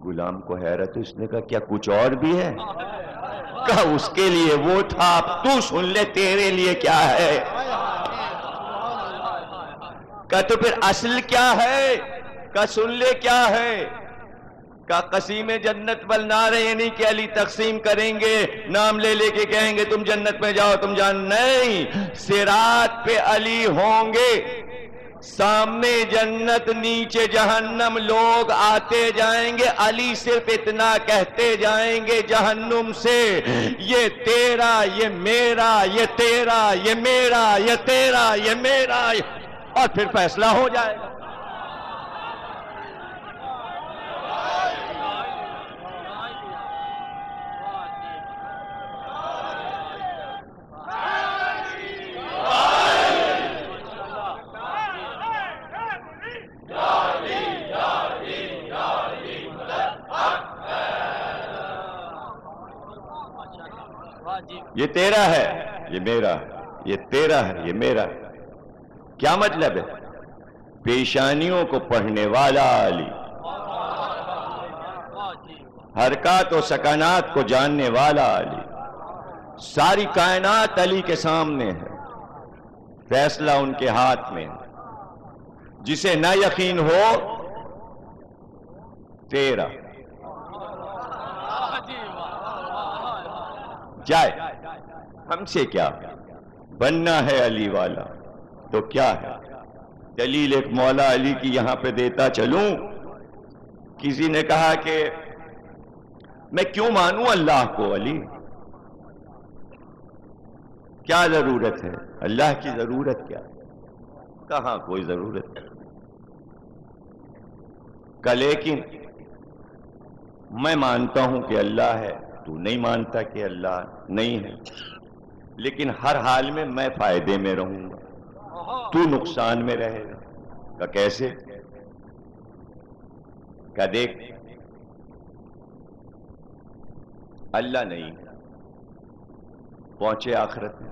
غلام کو حیرت، اس نے کہا کیا کچھ اور بھی ہے؟ کہا اس کے لیے وہ تھا، اب تو سن لے تیرے لیے کیا ہے۔ کہا تو پھر اصل کیا ہے؟ کہا سن لے کیا ہے۔ کہا قسیم جنت والنار، یعنی کہ علی تقسیم کریں گے، نام لے لے کے کہیں گے تم جنت میں جاؤ تم جان، نہیں، صراط پہ علی ہوں گے، سامنے جنت نیچے جہنم، لوگ آتے جائیں گے، علی صرف اتنا کہتے جائیں گے جہنم سے، یہ تیرا، یہ میرا، یہ تیرا، یہ میرا، یہ تیرا، یہ میرا، اور پھر فیصلہ ہو جائے گا۔ یہ تیرا ہے، یہ میرا ہے، یہ تیرا ہے، یہ میرا ہے۔ کیا مطلب ہے؟ پیشانیوں کو پڑھنے والا علی، حرکات و سکنات کو جاننے والا علی، ساری کائنات علی کے سامنے ہے، فیصلہ ان کے ہاتھ میں ہے۔ جسے نہ یقین ہو تیرا جائے، ہم سے کیا، بننا ہے علی والا تو کیا ہے۔ دلیل ایک مولا علی کی یہاں پہ دیتا چلوں۔ کسی نے کہا کہ میں کیوں مانوں اللہ کو؟ علی کیا ضرورت ہے؟ اللہ کی ضرورت کیا ہے؟ کہاں کوئی ضرورت ہے۔ کہ لیکن میں مانتا ہوں کہ اللہ ہے، تو نہیں مانتا کہ اللہ نہیں ہے، لیکن ہر حال میں میں فائدے میں رہوں گا، تو نقصان میں رہے گا۔ کہ کیسے؟ کہ دیکھ، اللہ نہیں پہنچے آخرت میں،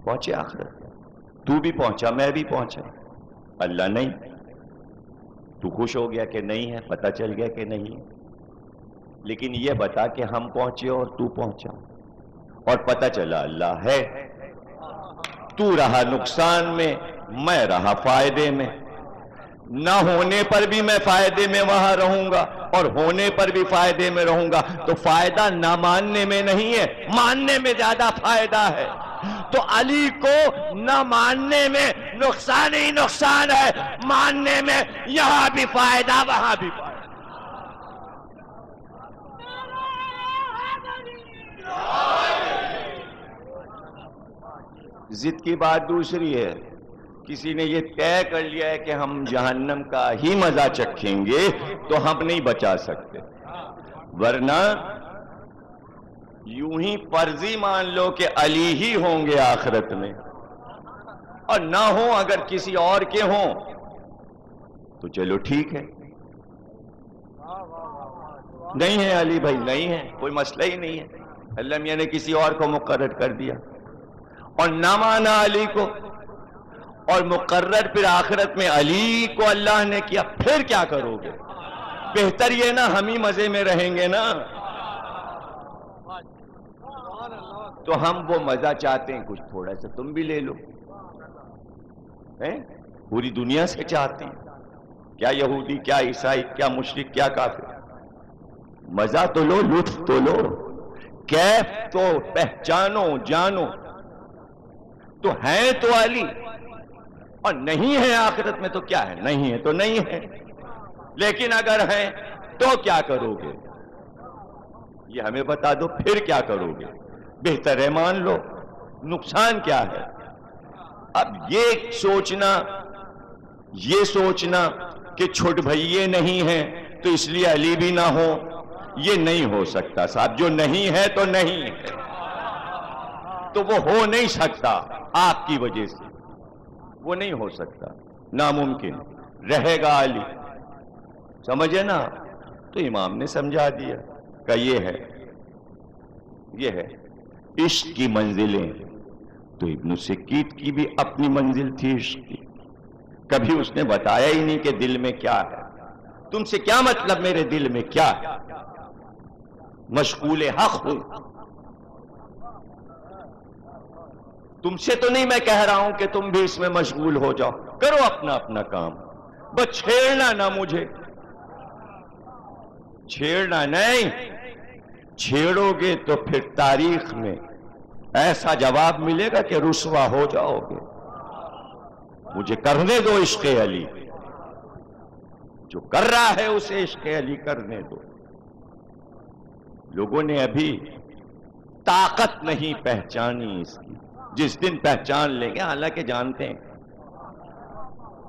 پہنچے آخرت میں، تو بھی پہنچا میں بھی پہنچا، اللہ نہیں، تو خوش ہو گیا کہ نہیں ہے، پتہ چل گیا کہ نہیں ہے، لیکن یہ بتا کہ ہم پہنچے اور تو پہنچا، اور پتہ چلا اللہ ہے، تو رہا نقصان میں، میں رہا فائدے میں، نہ ہونے پر بھی میں فائدے میں وہاں رہوں گا اور ہونے پر بھی فائدے میں رہوں گا۔ تو فائدہ نہ ماننے میں نہیں ہے، ماننے میں زیادہ فائدہ ہے۔ تو علی کو نہ ماننے میں نقصان ہی نقصان ہے، ماننے میں یہاں بھی فائدہ وہاں بھی فائدہ۔ ضد کی بات دوسری ہے، کسی نے یہ طے کر لیا ہے کہ ہم جہنم کا ہی مزہ چکھیں گے تو ہم نہیں بچا سکتے، ورنہ یوں ہی فرضی مان لو کہ علی ہی ہوں گے آخرت میں، اور نہ ہوں اگر کسی اور کے ہوں تو چلو ٹھیک ہے، نہیں ہے علی بھائی نہیں ہے، کوئی مسئلہ ہی نہیں ہے، اللہ میاں نے کسی اور کو مقرر کر دیا، اور نہ مانا علی کو، اور مقرر پھر آخرت میں علی کو اللہ نے کیا، پھر کیا کرو گے؟ بہتر یہ نا ہم ہی مزے میں رہیں گے نا. تو ہم وہ مزہ چاہتے ہیں، کچھ تھوڑا سا تم بھی لے لو. پوری دنیا سے چاہتے ہیں، کیا یہودی، کیا عیسائی، کیا مشرک، کیا کافر. مزہ تو لو، لطف تو لو، کیف تو پہچانو، جانو. تو ہیں تو علی، اور نہیں ہے آخرت میں تو کیا ہے؟ نہیں ہے تو نہیں ہے. لیکن اگر ہیں تو کیا کرو گے؟ یہ ہمیں بتا دو، پھر کیا کرو گے؟ بہتر ہے مان لو، نقصان کیا ہے؟ اب یہ سوچنا کہ چھوٹ بھئیے نہیں ہیں تو اس لیے علی بھی نہ ہو، یہ نہیں ہو سکتا صاحب. جو نہیں ہے تو نہیں ہے، تو وہ ہو نہیں سکتا آپ کی وجہ سے، وہ نہیں ہو سکتا، ناممکن. رہے گا علی، سمجھے نا؟ تو امام نے سمجھا دیا کہ یہ ہے عشق کی منزلیں. تو ابن سکیت کی بھی اپنی منزل تھی عشق کی. کبھی اس نے بتایا ہی نہیں کہ دل میں کیا ہے. تم سے کیا مطلب میرے دل میں کیا ہے؟ مشغول حق ہوں. تم سے تو نہیں میں کہہ رہا ہوں کہ تم بھی اس میں مشغول ہو جاؤ، کرو اپنا اپنا کام، بس چھیڑنا نہ مجھے. چھیڑنا نہیں، چھیڑو گے تو پھر تاریخ میں ایسا جواب ملے گا کہ رسوا ہو جاؤ گے. مجھے کرنے دو عشق علی، جو کر رہا ہے اسے عشق علی کرنے دو. لوگوں نے ابھی طاقت نہیں پہچانی اس کی. جس دن پہچان لیں گے، حالانکہ جانتے ہیں،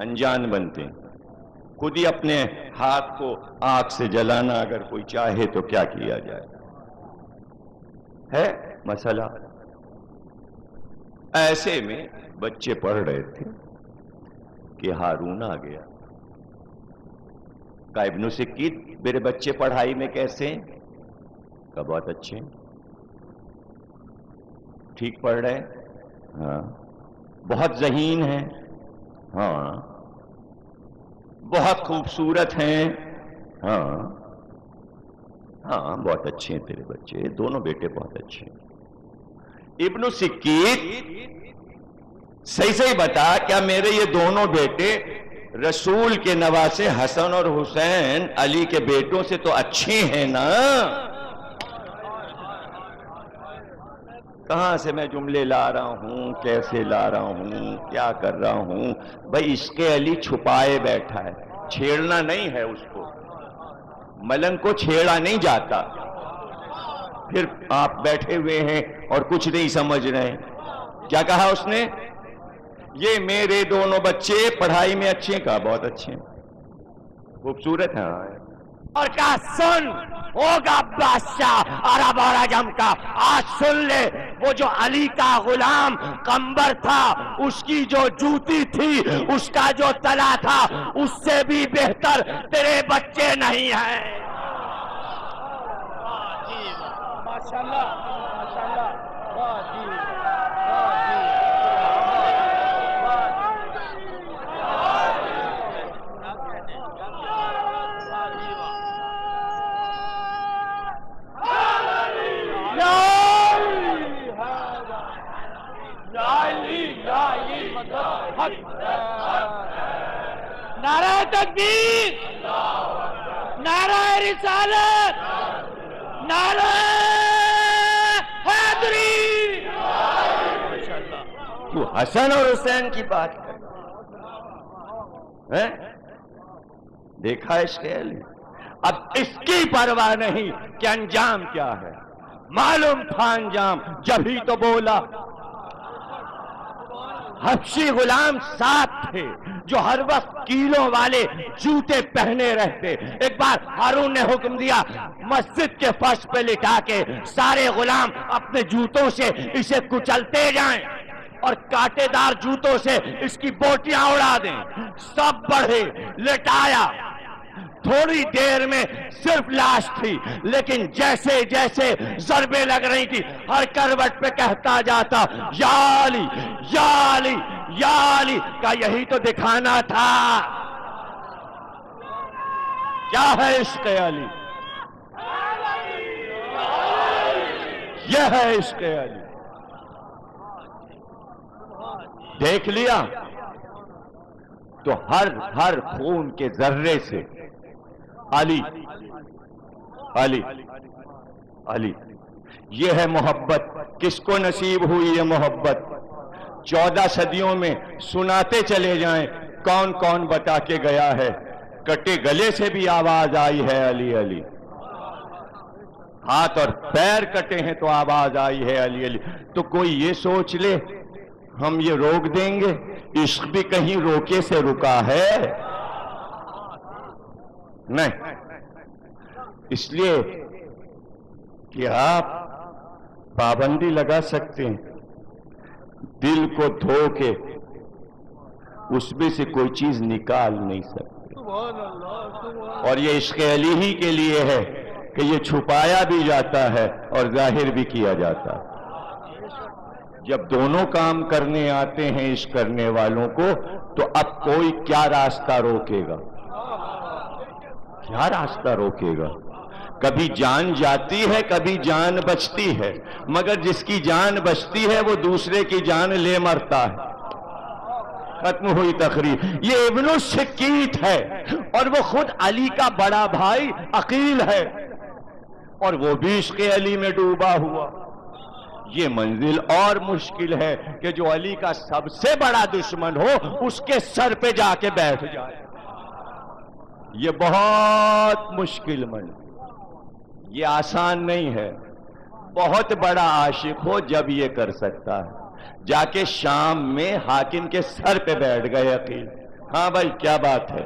انجان بنتے ہیں. خود ہی اپنے ہاتھ کو آگ سے جلانا اگر کوئی چاہے تو کیا کیا جائے. ہے مسئلہ. ایسے میں بچے پڑھ رہے تھے کہ ہارون آ گیا. کہا ابن سکیت میرے بچے پڑھائی میں کیسے ہیں؟ کہا بہت اچھے ہیں. ٹھیک پڑھ رہے ہیں؟ ہاں. بہت ذہین ہیں؟ ہاں. بہت خوبصورت ہیں؟ ہاں. ہاں بہت اچھے ہیں تیرے بچے، دونوں بیٹے بہت اچھے ہیں. ابن سکیت صحیح بتا، کیا میرے یہ دونوں بیٹے رسول کے نواسے حسن اور حسین علی کے بیٹوں سے تو اچھے ہیں نا؟ کہاں سے میں جملے لا رہا ہوں، کیسے لا رہا ہوں، کیا کر رہا ہوں؟ بھائی عشق علی چھپائے بیٹھا ہے، چھیڑنا نہیں ہے اس کو. ملنگ کو چھیڑا نہیں جاتا. پھر آپ بیٹھے ہوئے ہیں اور کچھ نہیں سمجھ رہے ہیں. کیا کہا اس نے؟ یہ میرے دونوں بچے پڑھائی میں اچھے ہیں. کہا بہت اچھے ہیں، خوبصورت ہیں. اور کہا سن، ہوگا بادشاہ عرب اور عجم کا. آج سن لے، وہ جو علی کا غلام قمبر تھا، اس کی جو جوتی تھی، اس کا جو تلا تھا، اس سے بھی بہتر تیرے بچے نہیں ہیں. ماشاءاللہ ماشاءاللہ. نعرہ تکبیر، نعرہ رسالت، نعرہ حیدری. تو حسن اور حسین کی بات کر، دیکھا عشق علی. اب اس کی پرواہ نہیں کہ انجام کیا ہے. معلوم تھا انجام، جب ہی تو بولا. حبشی غلام ساتھ تھے جو ہر وقت کیلوں والے جوتے پہنے رہتے. ایک بار ہارون نے حکم دیا مسجد کے فرش پہ لٹا کے سارے غلام اپنے جوتوں سے اسے کچلتے جائیں اور کانٹے دار جوتوں سے اس کی بوٹیاں اڑا دیں. سب بڑھے، لٹایا. تھوڑی دیر میں صرف لاش تھی، لیکن جیسے جیسے ضربیں لگ رہی تھی ہر کروٹ پہ کہتا جاتا یا علی یا علی یا علی کا یہی تو دکھانا تھا. کیا ہے عشق علی؟ یہ ہے عشق علی. دیکھ لیا تو ہر خون کے ذرے سے علی علی علی. یہ ہے محبت. کس کو نصیب ہوئی یہ محبت؟ 14 صدیوں میں سناتے چلے جائیں کون کون بتا کے گیا ہے. کٹے گلے سے بھی آواز آئی ہے علی علی. ہاتھ اور پیر کٹے ہیں تو آواز آئی ہے علی علی. تو کوئی یہ سوچ لے ہم یہ روک دیں گے؟ عشق بھی کہیں روکے سے رکا ہے؟ نہیں. اس لیے کہ آپ پابندی لگا سکتے ہیں دل کو دھو کے اس میں سے کوئی چیز نکال نہیں سکتے. اور یہ عشق علی ہی کے لیے ہے کہ یہ چھپایا بھی جاتا ہے اور ظاہر بھی کیا جاتا ہے. جب دونوں کام کرنے آتے ہیں عشق کرنے والوں کو تو اب کوئی کیا راستہ روکے گا؟ کیا راستہ روکے گا؟ کبھی جان جاتی ہے کبھی جان بچتی ہے، مگر جس کی جان بچتی ہے وہ دوسرے کی جان لے مرتا ہے. ختم ہوئی تقریر. یہ ابن السکیت ہے اور وہ خود علی کا بڑا بھائی عقیل ہے اور وہ بھی عشق علی میں ڈوبا ہوا. یہ منزل اور مشکل ہے کہ جو علی کا سب سے بڑا دشمن ہو اس کے سر پہ جا کے بیٹھ جائے. یہ بہت مشکل منزل. یہ آسان نہیں ہے. بہت بڑا عاشق ہو جب یہ کر سکتا ہے. جا کے شام میں حاکم کے سر پہ بیٹھ گئے عقیل. ہاں بھائی کیا بات ہے؟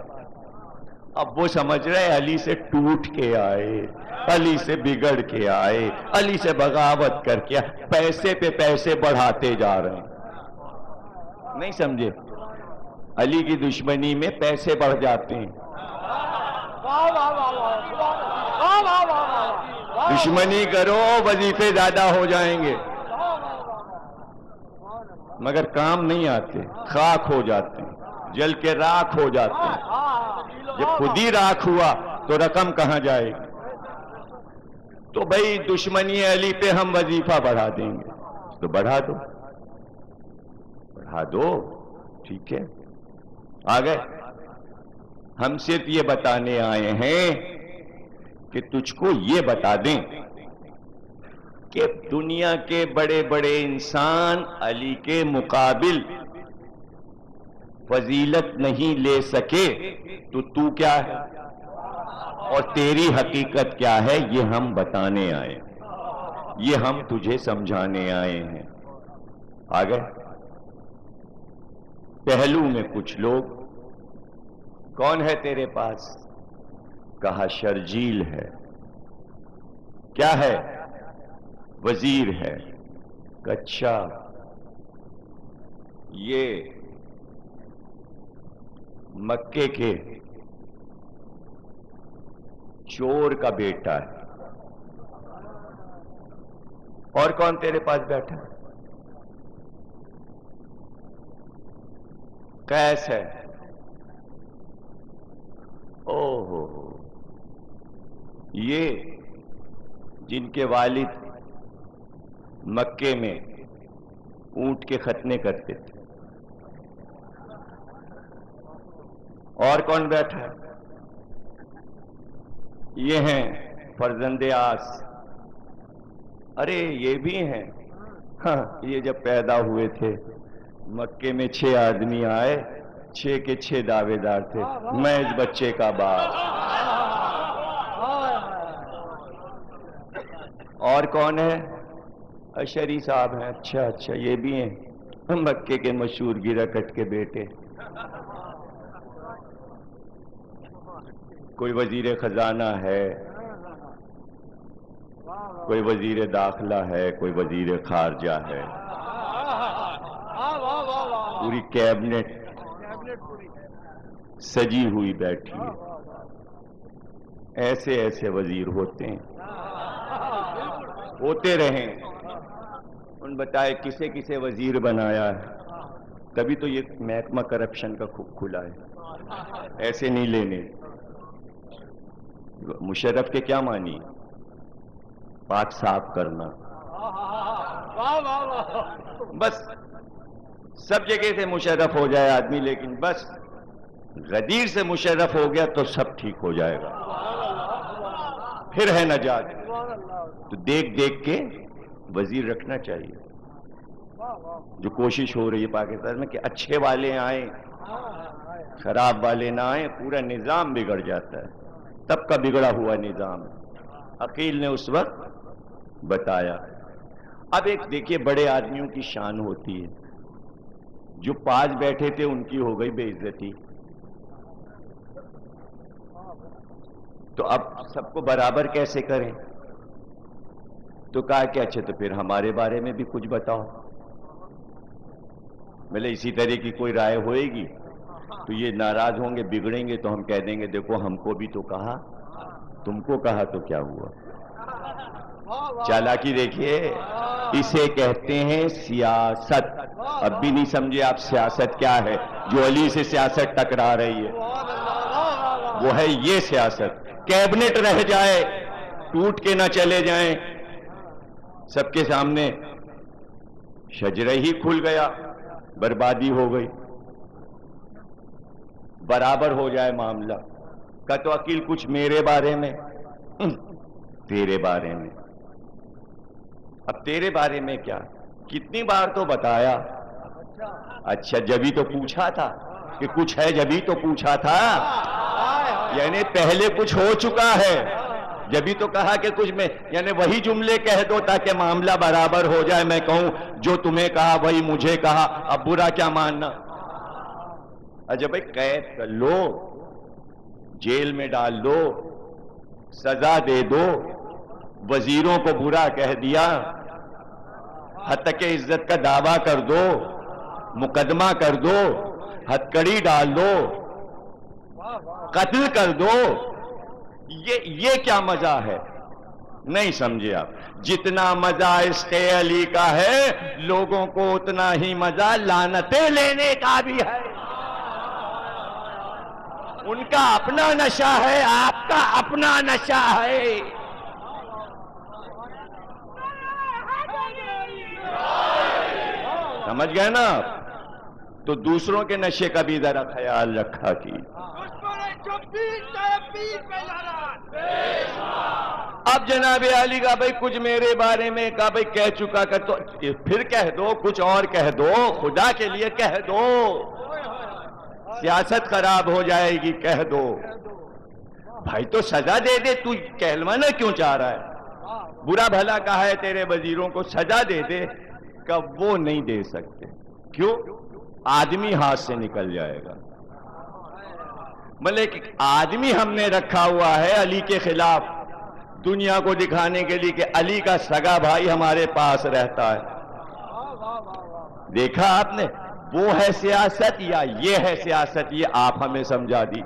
اب وہ سمجھ رہے علی سے ٹوٹ کے آئے، علی سے بگڑ کے آئے، علی سے بغاوت کر کے پیسے پہ پیسے بڑھاتے جا رہے ہیں. نہیں سمجھے؟ علی کی دشمنی میں پیسے بڑھ جاتے ہیں. دشمنی کرو وظیفے زیادہ ہو جائیں گے مگر کام نہیں آتے، خاک ہو جاتے ہیں، جل کے راکھ ہو جاتے ہیں. جب خود ہی راکھ ہوا تو رقم کہاں جائے گی؟ تو بھائی دشمنی علی پہ ہم وظیفہ بڑھا دیں گے تو بڑھا دو، بڑھا دو، ٹھیک ہے. آگئے. ہم صرف یہ بتانے آئے ہیں کہ تجھ کو یہ بتا دیں کہ دنیا کے بڑے بڑے انسان علی کے مقابل فضیلت نہیں لے سکے تو کیا ہے اور تیری حقیقت کیا ہے یہ ہم بتانے آئے، یہ ہم تجھے سمجھانے آئے ہیں. آگئے. پہلو میں کچھ لوگ، کون ہے تیرے پاس؟ کہا شرجیل ہے. کیا ہے؟ وزیر ہے. اچھا یہ مکے کے چور کا بیٹا ہے. اور کون تیرے پاس بیٹھا؟ قیس ہے. اوہو، یہ جن کے والد مکے میں اونٹ کے ختنے کرتے تھے. اور کون بیٹھا ہے؟ یہ ہیں فرزند آس. ارے یہ بھی ہیں. ہاں یہ جب پیدا ہوئے تھے مکے میں 6 آدمی آئے، 6 کے 6 دعوے دار تھے میں اس بچے کا باپ. اور کون ہے؟ اشری صاحب ہیں. اچھا یہ بھی ہیں مکے کے مشہور گرکٹ کے بیٹے. کوئی وزیر خزانہ ہے، کوئی وزیر داخلہ ہے، کوئی وزیر خارجہ ہے. پوری کیبنٹ سجی ہوئی بیٹھی ہے. ایسے ایسے وزیر ہوتے ہیں، ہوتے رہیں. ان بتائے کسے کسے وزیر بنایا ہے؟ تبھی تو یہ محکمہ کرپشن کا کھلا ہے، ایسے نہیں لینے۔ مشرف کے کیا معنی؟ پاک صاف کرنا، بس سب جگہ سے مشرف ہو جائے آدمی، لیکن بس غدیر سے مشرف ہو گیا تو سب ٹھیک ہو جائے گا، پھر ہے نجات۔ تو دیکھ دیکھ کے وزیر رکھنا چاہیے، جو کوشش ہو رہی ہے پاکستان میں کہ اچھے والے آئیں، خراب والے نہ آئیں، پورا نظام بگڑ جاتا ہے۔ تب کا بگڑا ہوا نظام عقیل نے اس وقت بتایا۔ اب ایک دیکھیے بڑے آدمیوں کی شان ہوتی ہے، جو پاس بیٹھے تھے ان کی ہو گئی بے عزتی، تو اب سب کو برابر کیسے کریں؟ تو کہا کہ اچھا تو پھر ہمارے بارے میں بھی کچھ بتاؤ۔ مطلب اسی طرح کی کوئی رائے ہوئے گی تو یہ ناراض ہوں گے، بگڑیں گے، تو ہم کہہ دیں گے دیکھو ہم کو بھی تو کہا، تم کو کہا تو کیا ہوا۔ چالاکی دیکھیے، اسے کہتے ہیں سیاست۔ اب بھی نہیں سمجھے آپ سیاست کیا ہے؟ جو علی سے سیاست ٹکرا رہی ہے وہ ہے یہ سیاست۔ کیبنٹ رہ جائے، ٹوٹ کے نہ چلے جائیں، سب کے سامنے شجرہ ہی کھل گیا، بربادی ہو گئی، برابر ہو جائے معاملہ۔ کہ تو عقیل کچھ میرے بارے میں، تیرے بارے میں۔ اب تیرے بارے میں کیا؟ کتنی بار تو بتایا۔ اچھا جبھی تو پوچھا تھا کہ کچھ ہے، جبھی تو پوچھا تھا، یعنی پہلے کچھ ہو چکا ہے، جبھی تو کہا کہ کچھ میں، یعنی وہی جملے کہہ دو تاکہ معاملہ برابر ہو جائے۔ میں کہوں جو تمہیں کہا وہی مجھے کہا، اب برا کیا ماننا؟ اچھا بھائی قید کر لو، جیل میں ڈال دو، سزا دے دو، وزیروں کو برا کہہ دیا، حتیٰ کہ عزت کا دعویٰ کر دو، مقدمہ کر دو، ہتکڑی ڈال دو، قتل کر دو، یہ کیا مزہ ہے؟ نہیں سمجھے آپ؟ جتنا مزہ عشق علی کا ہے لوگوں کو اتنا ہی مزہ لعنتیں لینے کا بھی ہے۔ ان کا اپنا نشہ ہے، آپ کا اپنا نشہ ہے۔ سمجھ گئے نا آپ؟ تو دوسروں کے نشے کا بھی ذرا خیال رکھا کی۔ اب جناب علی کا بھائی کچھ میرے بارے میں کہا، بھائی کہہ چکا کر تو پھر کہہ دو، کچھ اور کہہ دو، خدا کے لیے کہہ دو، سیاست خراب ہو جائے گی، کہہ دو بھائی، تو سزا دے دے، تو کہلوانا کیوں چاہ رہا ہے؟ برا بھلا کہا ہے تیرے وزیروں کو، سزا دے دے، کہ وہ نہیں دے سکتے۔ کیوں؟ آدمی ہاتھ سے نکل جائے گا۔ مطلب ایک آدمی ہم نے رکھا ہوا ہے علی کے خلاف، دنیا کو دکھانے کے لیے کہ علی کا سگا بھائی ہمارے پاس رہتا ہے۔ دیکھا آپ نے؟ وہ ہے سیاست یا یہ ہے سیاست؟ یہ آپ ہمیں سمجھا دی۔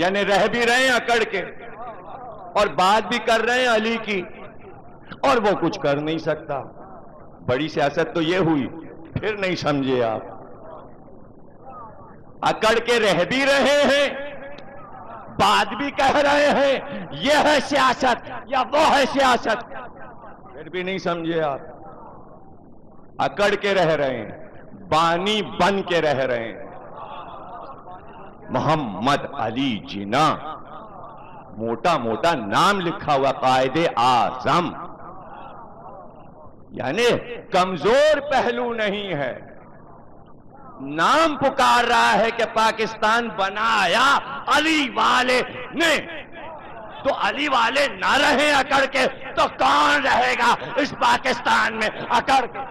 یعنی رہ بھی رہے ہیں اکڑ کے اور بات بھی کر رہے ہیں علی کی، اور وہ کچھ کر نہیں سکتا۔ بڑی سیاست تو یہ ہوئی۔ پھر نہیں سمجھے آپ؟ اکڑ کے رہ بھی رہے ہیں، بات بھی کہہ رہے ہیں، یہ ہے سیاست یا وہ ہے سیاست؟ پھر بھی نہیں سمجھے آپ؟ اکڑ کے رہ رہے ہیں، بانی بن کے رہ رہے ہیں۔ محمد علی جناح، موٹا موٹا نام لکھا ہوا قائد اعظم، یعنی کمزور پہلو نہیں ہے، نام پکار رہا ہے کہ پاکستان بنایا علی والے نے۔ تو علی والے نہ رہے اکڑ کے تو کون رہے گا اس پاکستان میں اکڑ کے؟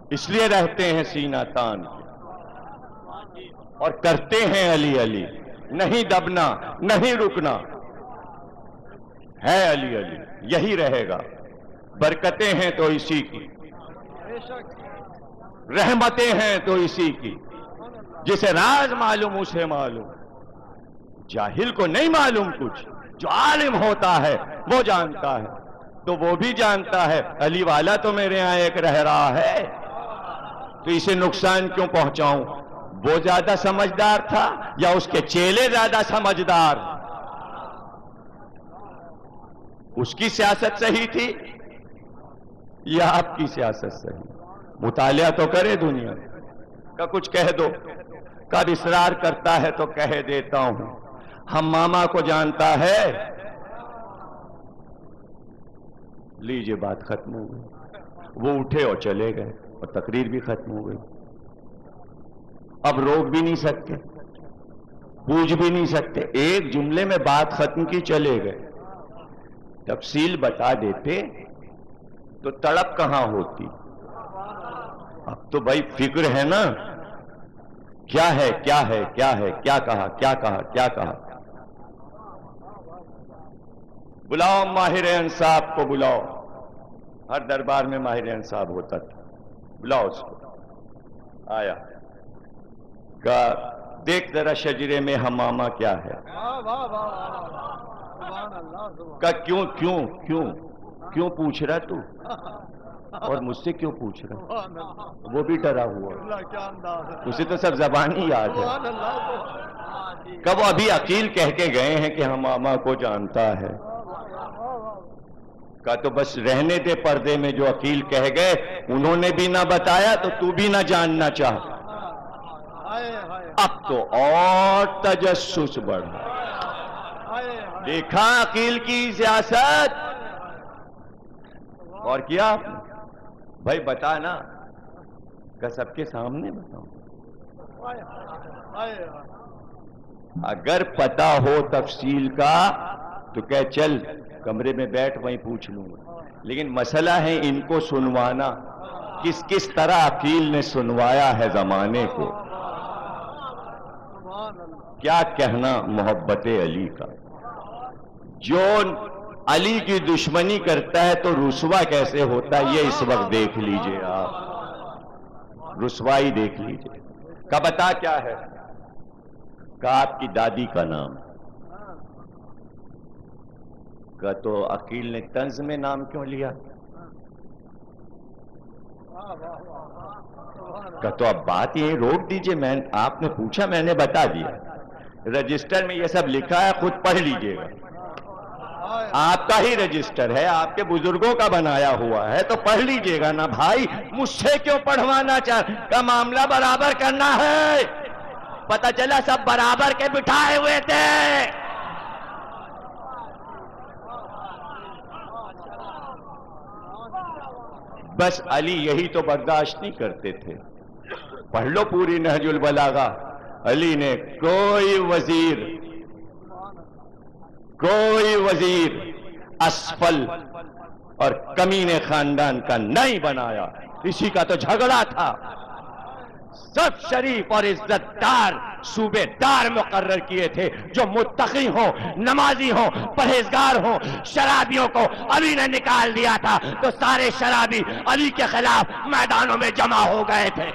اس لیے رہتے ہیں سینہ تان اور کرتے ہیں علی علی، نہیں دبنا، نہیں رکنا، ہے علی علی، یہی رہے گا۔ برکتیں ہیں تو اسی کی، رحمتیں ہیں تو اسی کی، جسے راز معلوم اسے معلوم، جاہل کو نہیں معلوم کچھ، جو عالم ہوتا ہے وہ جانتا ہے۔ تو وہ بھی جانتا ہے علی والا تو میرے یہاں ایک رہ رہا ہے، تو اسے نقصان کیوں پہنچاؤں؟ وہ زیادہ سمجھدار تھا یا اس کے چیلے زیادہ سمجھدار؟ اس کی سیاست صحیح تھی یا آپ کی سیاست صحیح؟ مطالعہ تو کرے دنیا کا، کچھ کہہ دو، کب اصرار کرتا ہے تو کہہ دیتا ہوں، ہم ماما کو جانتا ہے۔ لیجئے بات ختم ہو گئی، وہ اٹھے اور چلے گئے اور تقریر بھی ختم ہو گئی۔ اب روک بھی نہیں سکتے، پوچھ بھی نہیں سکتے، ایک جملے میں بات ختم کی چلے گئے۔ تفصیل بتا دیتے تو تڑپ کہاں ہوتی؟ اب تو بھائی فکر ہے نا، کیا ہے کیا ہے کیا ہے، کیا کہا کیا کہا کیا کہا۔ بلاؤ ماہر انصاف کو، بلاؤ، ہر دربار میں ماہر انصاف ہوتا تھا، بلاؤ اس کو۔ آیا، کہا دیکھ ذرا شجرے میں حمامہ کیا ہے؟ کہا کیوں کیوں کیوں کیوں پوچھ رہا تو، اور مجھ سے کیوں پوچھ رہا؟ وہ بھی ڈرا ہوا، اسے تو سب زبانی یاد ہے۔ کب وہ ابھی عقیل کہہ کے گئے ہیں کہ حمامہ کو جانتا ہے؟ کہا تو بس رہنے دے پردے میں، جو عقیل کہہ گئے انہوں نے بھی نہ بتایا تو تو بھی نہ جاننا چاہ۔ اب تو اور تجسس بڑھا، دیکھا عقیل کی سیاست، اور کیا آپ نے؟ بھائی بتا نا، کہ سب کے سامنے بتاؤں؟ اگر پتا ہو تفصیل کا تو کہ چل کمرے میں بیٹھ وہیں پوچھ لوں گا، لیکن مسئلہ ہے ان کو سنوانا، کس کس طرح عقیل نے سنوایا ہے زمانے کو۔ کیا کہنا محبت علی کا، جو علی کی دشمنی کرتا ہے تو رسوا کیسے ہوتا ہے، یہ اس وقت دیکھ لیجئے آپ، رسوائی دیکھ لیجئے۔ کا بتا کیا ہے؟ کہ آپ کی دادی کا نام، کہ تو عقیل نے طنز میں نام کیوں لیا؟ کہ تو اب بات یہ روک دیجئے، آپ نے پوچھا میں نے بتا دیا، رجسٹر میں یہ سب لکھا ہے، خود پڑھ لیجئے گا، آپ کا ہی رجسٹر ہے، آپ کے بزرگوں کا بنایا ہوا ہے، تو پڑھ لیجئے گا نا بھائی، مجھ سے کیوں پڑھوانا کا معاملہ برابر کرنا ہے؟ پتہ چلا سب برابر کے بٹھائے ہوئے تھے۔ بس علی یہی تو برداشت نہیں کرتے تھے۔ پڑھ لو پوری نہج البلاغہ، علی نے کوئی وزیر اسفل اور کمینے خاندان کا نہیں بنایا، اسی کا تو جھگڑا تھا۔ سب شریف اور عزت دار صوبے دار مقرر کیے تھے، جو متقی ہوں، نمازی ہوں، پرہیزگار ہوں۔ شرابیوں کو علی نے نکال دیا تھا تو سارے شرابی علی کے خلاف میدانوں میں جمع ہو گئے تھے۔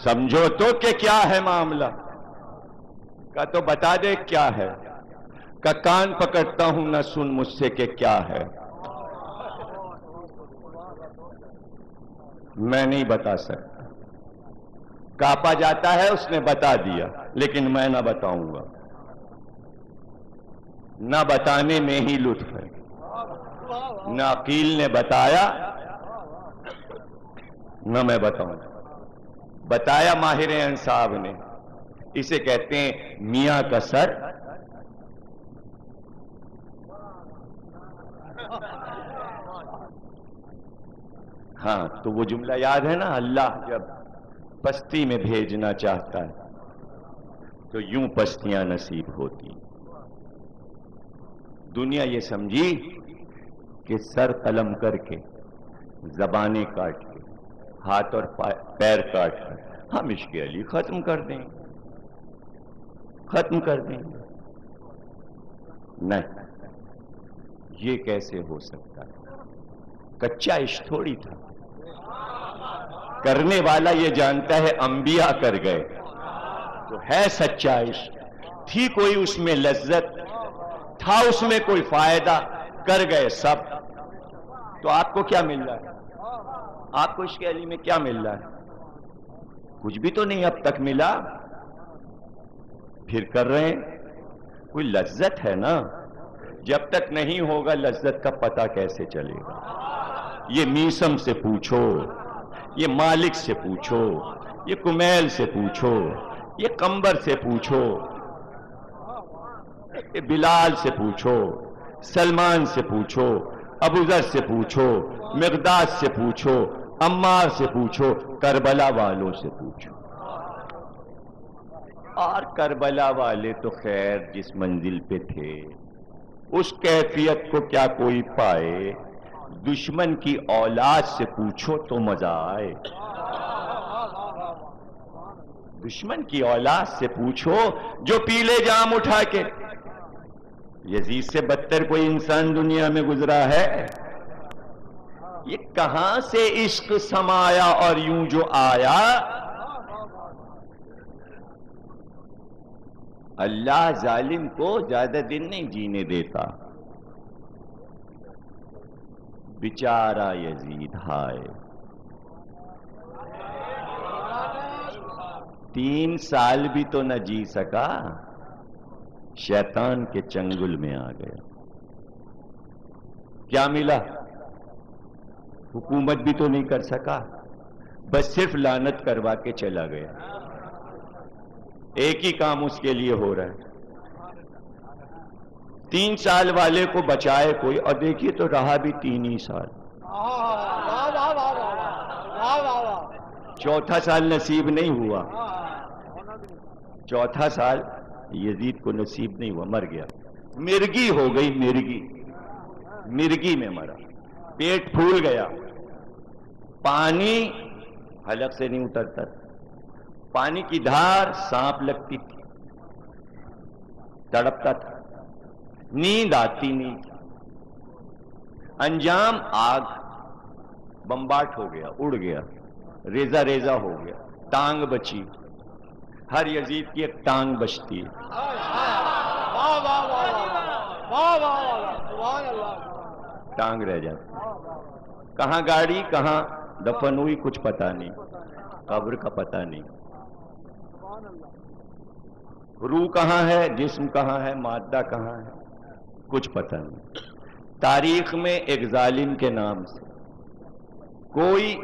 سمجھو تو کہ کیا ہے معاملہ؟ کا تو بتا دے کیا ہے؟ کا کان پکڑتا ہوں نہ سن مجھ سے کہ کیا ہے؟ میں نہیں بتا سکتا، کاپا جاتا ہے، اس نے بتا دیا، لیکن میں نہ بتاؤں گا، نہ بتانے میں ہی لطف ہے۔ نہ عقیل نے بتایا نہ میں بتاؤں، بتایا ماہر انصاف نے، اسے کہتے ہیں میاں کا سر ہاں، تو وہ جملہ یاد ہے نا، اللہ جب پستی میں بھیجنا چاہتا ہے تو یوں پستیاں نصیب ہوتی۔ دنیا یہ سمجھی کہ سر قلم کر کے، زبانیں کاٹ کے، ہاتھ اور پیر کاٹ کر ہم عشق علی ختم کر دیں گے، ختم کر دیں گے۔ نہیں، یہ کیسے ہو سکتا ہے؟ کچا عشق تھوڑی تھا، کرنے والا یہ جانتا ہے انبیاء کر گئے تو ہے سچا عشق، تھی کوئی اس میں لذت، تھا اس میں کوئی فائدہ، کر گئے سب. تو آپ کو کیا مل رہا ہے؟ آپ کو عشق علی میں کیا مل رہا ہے؟ کچھ بھی تو نہیں اب تک ملا، پھر کر رہے ہیں. کوئی لذت ہے نا، جب تک نہیں ہوگا لذت کا پتہ کیسے چلے گا؟ یہ میسم سے پوچھو، یہ مالک سے پوچھو، یہ کمیل سے پوچھو، یہ قمبر سے پوچھو، یہ بلال سے پوچھو، سلمان سے پوچھو، ابو ذر سے پوچھو، مقداد سے پوچھو، عمار سے پوچھو، کربلا والوں سے پوچھو. اور کربلا والے تو خیر جس منزل پہ تھے اس کیفیت کو کیا کوئی پائے؟ دشمن کی اولاد سے پوچھو تو مزہ آئے. دشمن کی اولاد سے پوچھو جو پیلے جام اٹھا کے. یزید سے بدتر کوئی انسان دنیا میں گزرا ہے؟ یہ کہاں سے عشق سمایا اور یوں جو آیا. اللہ ظالم کو زیادہ دن نہیں جینے دیتا. بیچارہ یزید ہائے 3 سال بھی تو نہ جی سکا، شیطان کے چنگل میں آ گیا. کیا ملا؟ حکومت بھی تو نہیں کر سکا، بس صرف لعنت کروا کے چلا گیا. ایک ہی کام اس کے لیے ہو رہا ہے، 3 سال والے کو بچائے کوئی، اور دیکھیے تو رہا بھی 3 ہی سال. 4تھا سال نصیب نہیں ہوا، 4تھا سال یزید کو نصیب نہیں ہوا، مر گیا. مرگی ہو گئی، مرگی میں مرا. پیٹ پھول گیا، پانی حلق سے نہیں اترتا، پانی کی دھار سانپ لگتی تھی، تڑپتا تھا، نیند آتی نہیں تھی. انجام آگ، بمباٹ ہو گیا، اڑ گیا، ریزہ ریزہ ہو گیا. ٹانگ بچی، ہر یزید کی ایک ٹانگ بچتی ہے. ٹانگ رہ جاتی، کہاں گاڑی کہاں دفن ہوئی کچھ پتا نہیں، قبر کا پتا نہیں. روح کہاں ہے، جسم کہاں ہے، مادہ کہاں ہے، کچھ پتہ نہیں. تاریخ میں ایک ظالم کے نام سے کوئی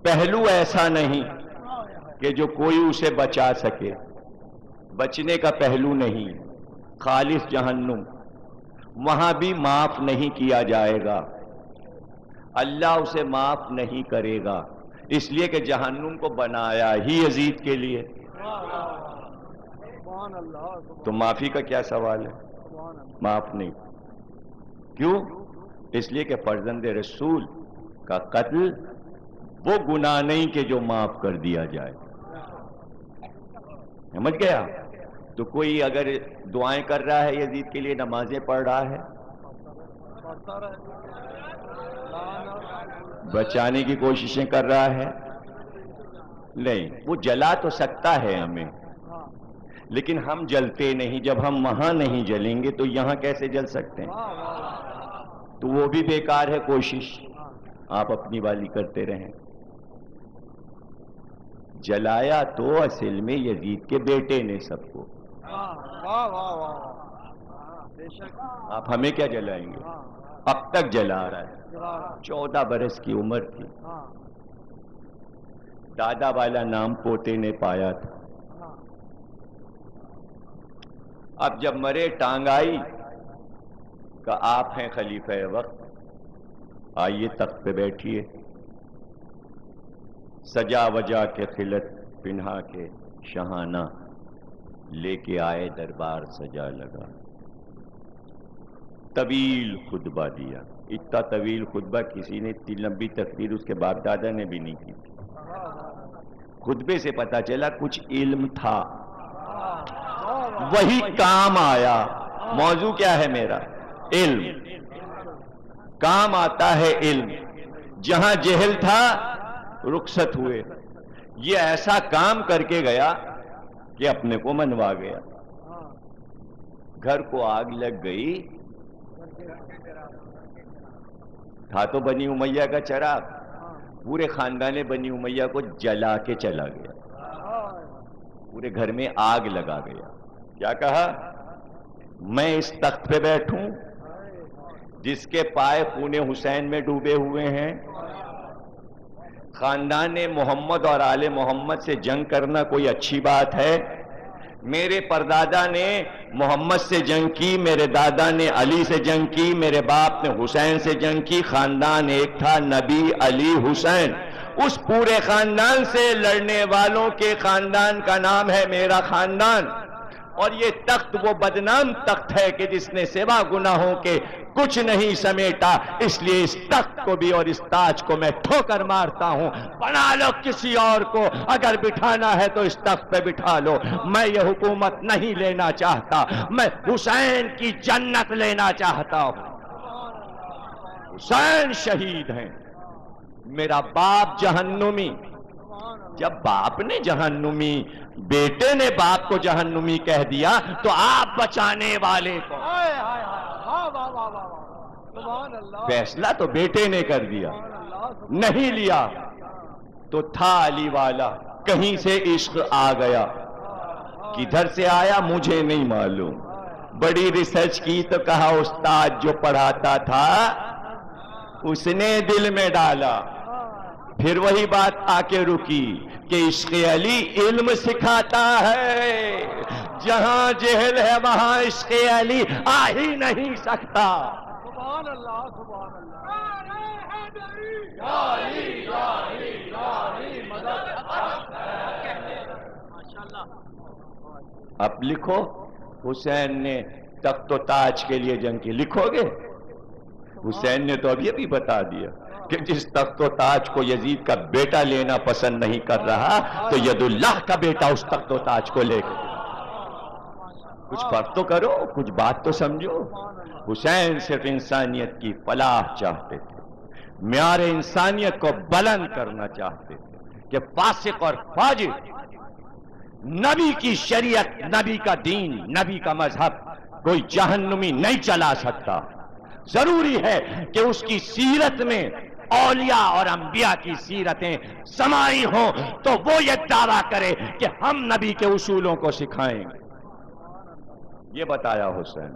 پہلو ایسا نہیں کہ جو کوئی اسے بچا سکے. بچنے کا پہلو نہیں، خالص جہنم. وہاں بھی معاف نہیں کیا جائے گا، اللہ اسے معاف نہیں کرے گا، اس لیے کہ جہنم کو بنایا ہی یزید کے لیے. تو معافی کا کیا سوال ہے؟ معاف نہیں. کیوں؟ اس لیے کہ فرزند رسول کا قتل وہ گناہ نہیں کہ جو معاف کر دیا جائے. سمجھ گیا؟ تو کوئی اگر دعائیں کر رہا ہے یزید کے لیے، نمازیں پڑھ رہا ہے، بچانے کی کوششیں کر رہا ہے، نہیں، وہ جلا تو سکتا ہے ہمیں، لیکن ہم جلتے نہیں. جب ہم وہاں نہیں جلیں گے تو یہاں کیسے جل سکتے ہیں؟ تو وہ بھی بیکار ہے کوشش، آپ اپنی والی کرتے رہیں. جلایا تو اصل میں یزید کے بیٹے نے سب کو. آپ ہمیں کیا جلائیں گے؟ اب تک جلا رہا ہے. 14 برس کی عمر تھی، دادا والا نام پوتے نے پایا تھا. اب جب مرے ٹانگ آئی کہ آپ ہیں خلیفہ وقت، آئیے تخت پہ بیٹھیے. سجا وجا کے خلت پنہا کے شہانہ لے کے آئے دربار سجا لگا. طویل خطبہ دیا، اتنا طویل خطبہ کسی نے اتنی لمبی تقریر اس کے باپ دادا نے بھی نہیں کی. خطبے سے پتا چلا کچھ علم تھا، وہی کام آیا. موضوع کیا ہے میرا؟ علم. کام آتا ہے علم. جہاں جہل تھا رخصت ہوئے. یہ ایسا کام کر کے گیا کہ اپنے کو منوا گیا. گھر کو آگ لگ گئی. تھا تو بنی امیہ کا چراغ، پورے خاندان بنی امیہ کو جلا کے چلا گیا. پورے گھر میں آگ لگا گیا. کیا کہا؟ میں اس تخت پہ بیٹھوں جس کے پائے خون حسین میں ڈوبے ہوئے ہیں. خاندان محمد اور آل محمد سے جنگ کرنا کوئی اچھی بات ہے؟ میرے پردادا نے محمد سے جنگ کی، میرے دادا نے علی سے جنگ کی، میرے باپ نے حسین سے جنگ کی. خاندان ایک تھا، نبی، علی، حسین. اس پورے خاندان سے لڑنے والوں کے خاندان کا نام ہے میرا خاندان. اور یہ تخت وہ بدنام تخت ہے کہ جس نے سوا گناہوں کے کچھ نہیں سمیٹا. اس لیے اس تخت کو بھی اور اس تاج کو میں ٹھوکر مارتا ہوں. بنا لو کسی اور کو، اگر بٹھانا ہے تو اس تخت پہ بٹھا لو. میں یہ حکومت نہیں لینا چاہتا، میں حسین کی جنت لینا چاہتا ہوں. حسین شہید ہیں. میرا باپ جہنمی. جب باپ نے جہنمی، بیٹے نے باپ کو جہنمی کہہ دیا تو آپ بچانے والے کو. فیصلہ تو بیٹے نے کر دیا، نہیں لیا تو تھا علی والا. کہیں سے عشق آ گیا. کدھر سے آیا مجھے نہیں معلوم. بڑی ریسرچ کی تو کہا استاد جو پڑھاتا تھا اس نے دل میں ڈالا. پھر وہی بات آ کے رکی کہ عشق علی علم سکھاتا ہے. جہاں جہل ہے وہاں عشق علی آ ہی نہیں سکتا. سبحان اللہ، سبحان اللہ. اب لکھو، حسین نے تخت و تاج کے لیے جنگ کی. لکھو گے؟ حسین نے تو ابھی بتا دیا کہ جس تخت و تاج کو یزید کا بیٹا لینا پسند نہیں کر رہا تو ید اللہ کا بیٹا اس تخت و تاج کو لے کے. کچھ فرق تو کرو، کچھ بات تو سمجھو. حسین صرف انسانیت کی فلاح چاہتے تھے، معیار انسانیت کو بلند کرنا چاہتے تھے کہ فاسق اور فاجر، نبی کی شریعت، نبی کا دین، نبی کا مذہب کوئی جہنمی نہیں چلا سکتا. ضروری ہے کہ اس کی سیرت میں اولیاء اور انبیاء کی سیرتیں سمائی ہوں تو وہ یہ دعویٰ کرے کہ ہم نبی کے اصولوں کو سکھائیں گے. یہ بتایا حسین.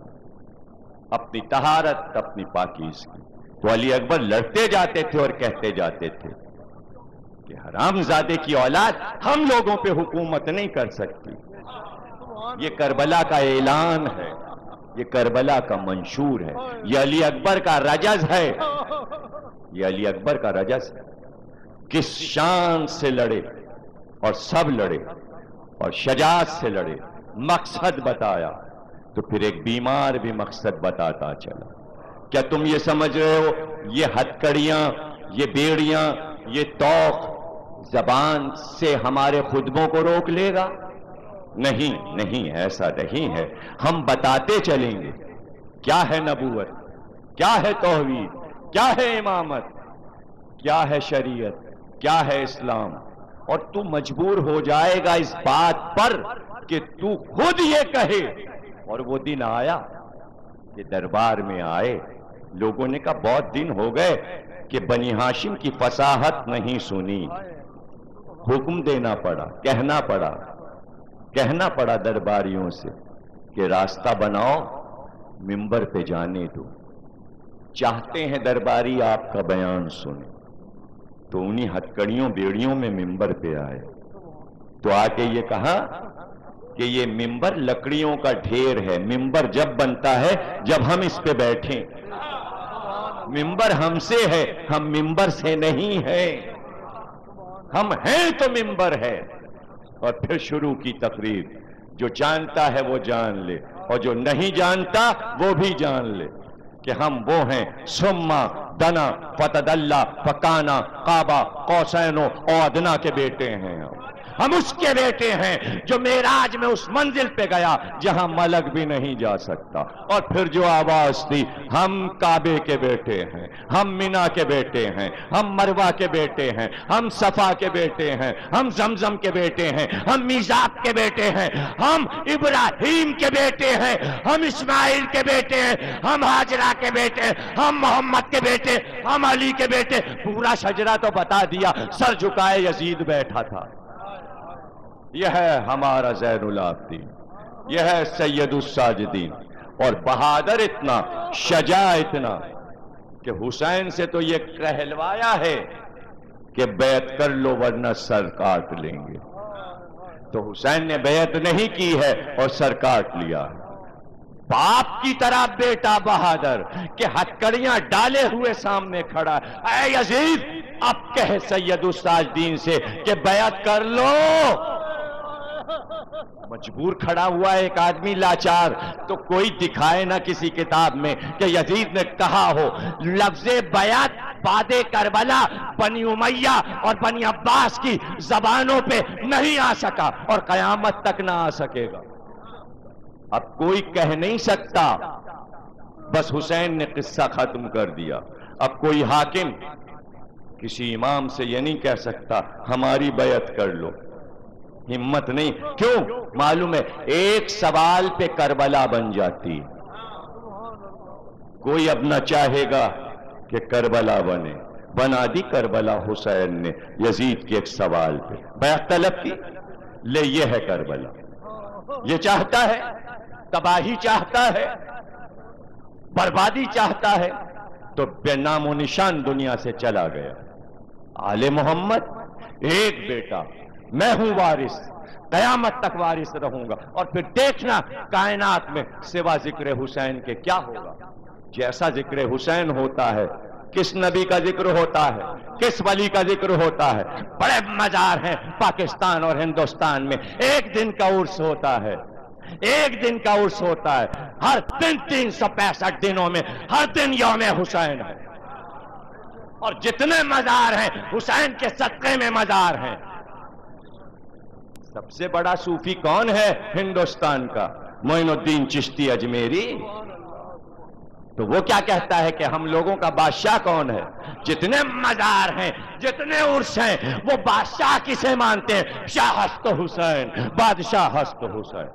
اپنی طہارت، اپنی پاکیزگی. تو علی اکبر لڑتے جاتے تھے اور کہتے جاتے تھے کہ حرام زادے کی اولاد ہم لوگوں پہ حکومت نہیں کر سکتی. یہ کربلا کا اعلان ہے، یہ کربلا کا منشور ہے، یہ علی اکبر کا رجز ہے. یہ علی اکبر کا رجز ہے. کس شان سے لڑے اور سب لڑے اور شجاعت سے لڑے. مقصد بتایا تو پھر ایک بیمار بھی مقصد بتاتا چلا. کیا تم یہ سمجھ رہے ہو یہ ہتکڑیاں، یہ بیڑیاں، یہ توق زبان سے ہمارے خطبوں کو روک لے گا؟ نہیں نہیں، ایسا نہیں ہے. ہم بتاتے چلیں گے کیا ہے نبوت، کیا ہے توحید، کیا ہے امامت، کیا ہے شریعت، کیا ہے اسلام. اور تو مجبور ہو جائے گا اس بات پر کہ تو خود یہ کہے. اور وہ دن آیا کہ دربار میں آئے. لوگوں نے کہا بہت دن ہو گئے کہ بنی ہاشم کی فصاحت نہیں سنی. حکم دینا پڑا، کہنا پڑا درباریوں سے کہ راستہ بناؤ، منبر پہ جانے دو. چاہتے ہیں درباری آپ کا بیان سنیں. تو انہی ہتکڑیوں بیڑیوں میں منبر پہ آئے. تو آ کے یہ کہا کہ یہ منبر لکڑیوں کا ڈھیر ہے. منبر جب بنتا ہے جب ہم اس پہ بیٹھیں. منبر ہم سے ہے، ہم منبر سے نہیں ہیں. ہم ہیں تو منبر ہے. اور پھر شروع کی تقریر. جو جانتا ہے وہ جان لے اور جو نہیں جانتا وہ بھی جان لے کہ ہم وہ ہیں. سما دنا فتدلہ فکانا قابا قوسین و ادنا کے بیٹے ہیں. ہم اس کے بیٹے ہیں جو معراج میں اس منزل پہ گیا جہاں ملک بھی نہیں جا سکتا. اور پھر جو آواز تھی، ہم کعبے کے بیٹے ہیں، ہم مینا کے بیٹے ہیں، ہم مروہ کے بیٹے ہیں، ہم صفا کے بیٹے ہیں، ہم زمزم کے بیٹے ہیں، ہم میزاب کے بیٹے ہیں، ہم ابراہیم کے بیٹے ہیں، ہم اسماعیل کے بیٹے ہیں، ہم ہاجرہ کے بیٹے ہیں، ہم محمد کے بیٹے، ہم علی کے بیٹے. پورا شجرہ تو بتا دیا. سر جھکائے یزید بیٹھا تھا. یہ ہے ہمارا زین العابدین، یہ ہے سید الساجدین. اور بہادر اتنا، شجاع اتنا کہ حسین سے تو یہ کہلوایا ہے کہ بیعت کر لو ورنہ سر کاٹ لیں گے. تو حسین نے بیعت نہیں کی ہے اور سر کاٹ لیا. باپ کی طرح بیٹا بہادر کہ ہتکڑیاں ڈالے ہوئے سامنے کھڑا. اے یزید، اب کہے سید الساجدین سے کہ بیعت کر لو. مجبور کھڑا ہوا ایک آدمی لاچار، تو کوئی دکھائے نہ کسی کتاب میں کہ یزید نے کہا ہو. لفظ بیعت بعد کربلا بنی امیہ اور بنی عباس کی زبانوں پہ نہیں آ سکا اور قیامت تک نہ آ سکے گا. اب کوئی کہہ نہیں سکتا. بس حسین نے قصہ ختم کر دیا. اب کوئی حاکم کسی امام سے یہ نہیں کہہ سکتا ہماری بیعت کر لو. ہمت نہیں. کیوں؟ معلوم ہے ایک سوال پہ کربلا بن جاتی. کوئی اب نہ چاہے گا کہ کربلا بنے. بنا دی کربلا حسین نے یزید کے ایک سوال پہ. بیعت طلب کی، لے یہ ہے کربلا. یہ چاہتا ہے تباہی، چاہتا ہے بربادی، چاہتا ہے تو بے نام و نشان دنیا سے چلا گیا. آل محمد ایک بیٹا، میں ہوں وارث، قیامت تک وارث رہوں گا. اور پھر دیکھنا کائنات میں سوا ذکر حسین کے کیا ہوگا. جیسا ذکر حسین ہوتا ہے، کس نبی کا ذکر ہوتا ہے، کس ولی کا ذکر ہوتا ہے. بڑے مزار ہیں پاکستان اور ہندوستان میں. ایک دن کا عرس ہوتا ہے، ایک دن کا عرس ہوتا ہے. ہر دن 365 دنوں میں ہر دن یوم حسین ہے. اور جتنے مزار ہیں حسین کے صدقے میں مزار ہیں. سب سے بڑا صوفی کون ہے ہندوستان کا؟ معین الدین چشتی اجمیری. تو وہ کیا کہتا ہے کہ ہم لوگوں کا بادشاہ کون ہے؟ جتنے مزار ہیں، جتنے عرس ہیں، وہ بادشاہ کسے مانتے ہیں؟ شاہ ہست حسین، بادشاہ ہست حسین.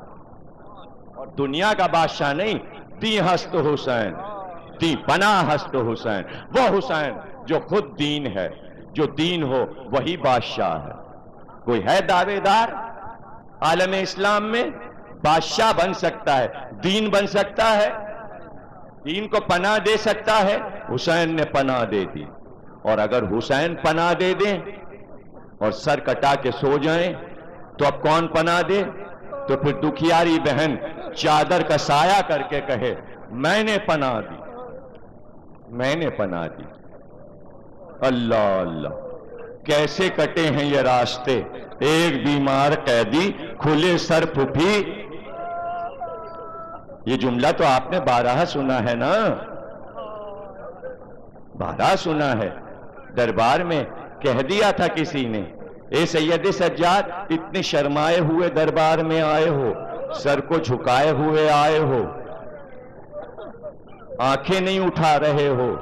اور دنیا کا بادشاہ نہیں، دی ہست حسین، دی پناہ ہست حسین. وہ حسین جو خود دین ہے. جو دین ہو وہی بادشاہ ہے. کوئی ہے دعوے دار عالم اسلام میں؟ بادشاہ بن سکتا ہے، دین بن سکتا ہے، دین کو پناہ دے سکتا ہے. حسین نے پناہ دے دی. اور اگر حسین پناہ دے دیں اور سر کٹا کے سو جائیں تو اب کون پناہ دے؟ تو پھر دکھیاری بہن چادر کا سایہ کر کے کہے میں نے پناہ دی، میں نے پناہ دی. اللہ اللہ، کیسے کٹے ہیں یہ راستے. ایک بیمار قیدی کھلے سر پھپھی. یہ جملہ تو آپ نے بارہا سنا ہے نا، بارہا سنا ہے. دربار میں کہہ دیا تھا کسی نے، اے سید سجاد، اتنے شرمائے ہوئے دربار میں آئے ہو، سر کو جھکائے ہوئے آئے ہو، آنکھیں نہیں اٹھا رہے ہو.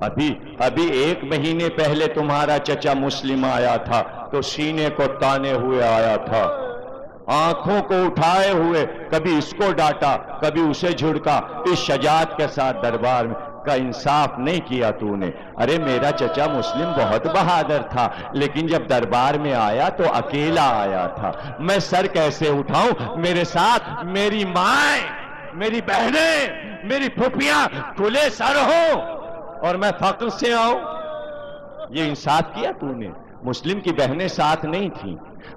ابھی 1 مہینے پہلے تمہارا چچا مسلم آیا تھا تو سینے کو تانے ہوئے آیا تھا، آنکھوں کو اٹھائے ہوئے، کبھی اس کو ڈانٹا کبھی اسے جھڑکا. اس شجاعت کے ساتھ دربار میں کا انصاف نہیں کیا تو نے. ارے میرا چچا مسلم بہت بہادر تھا، لیکن جب دربار میں آیا تو اکیلا آیا تھا. میں سر کیسے اٹھاؤں؟ میرے ساتھ میری مائیں، میری بہنیں، میری پھوپھیاں کھلے سر ہوں اور میں فقر سے آؤں. یہ انصاف کیا تو نے. مسلم کی بہنیں ساتھ نہیں تھیں،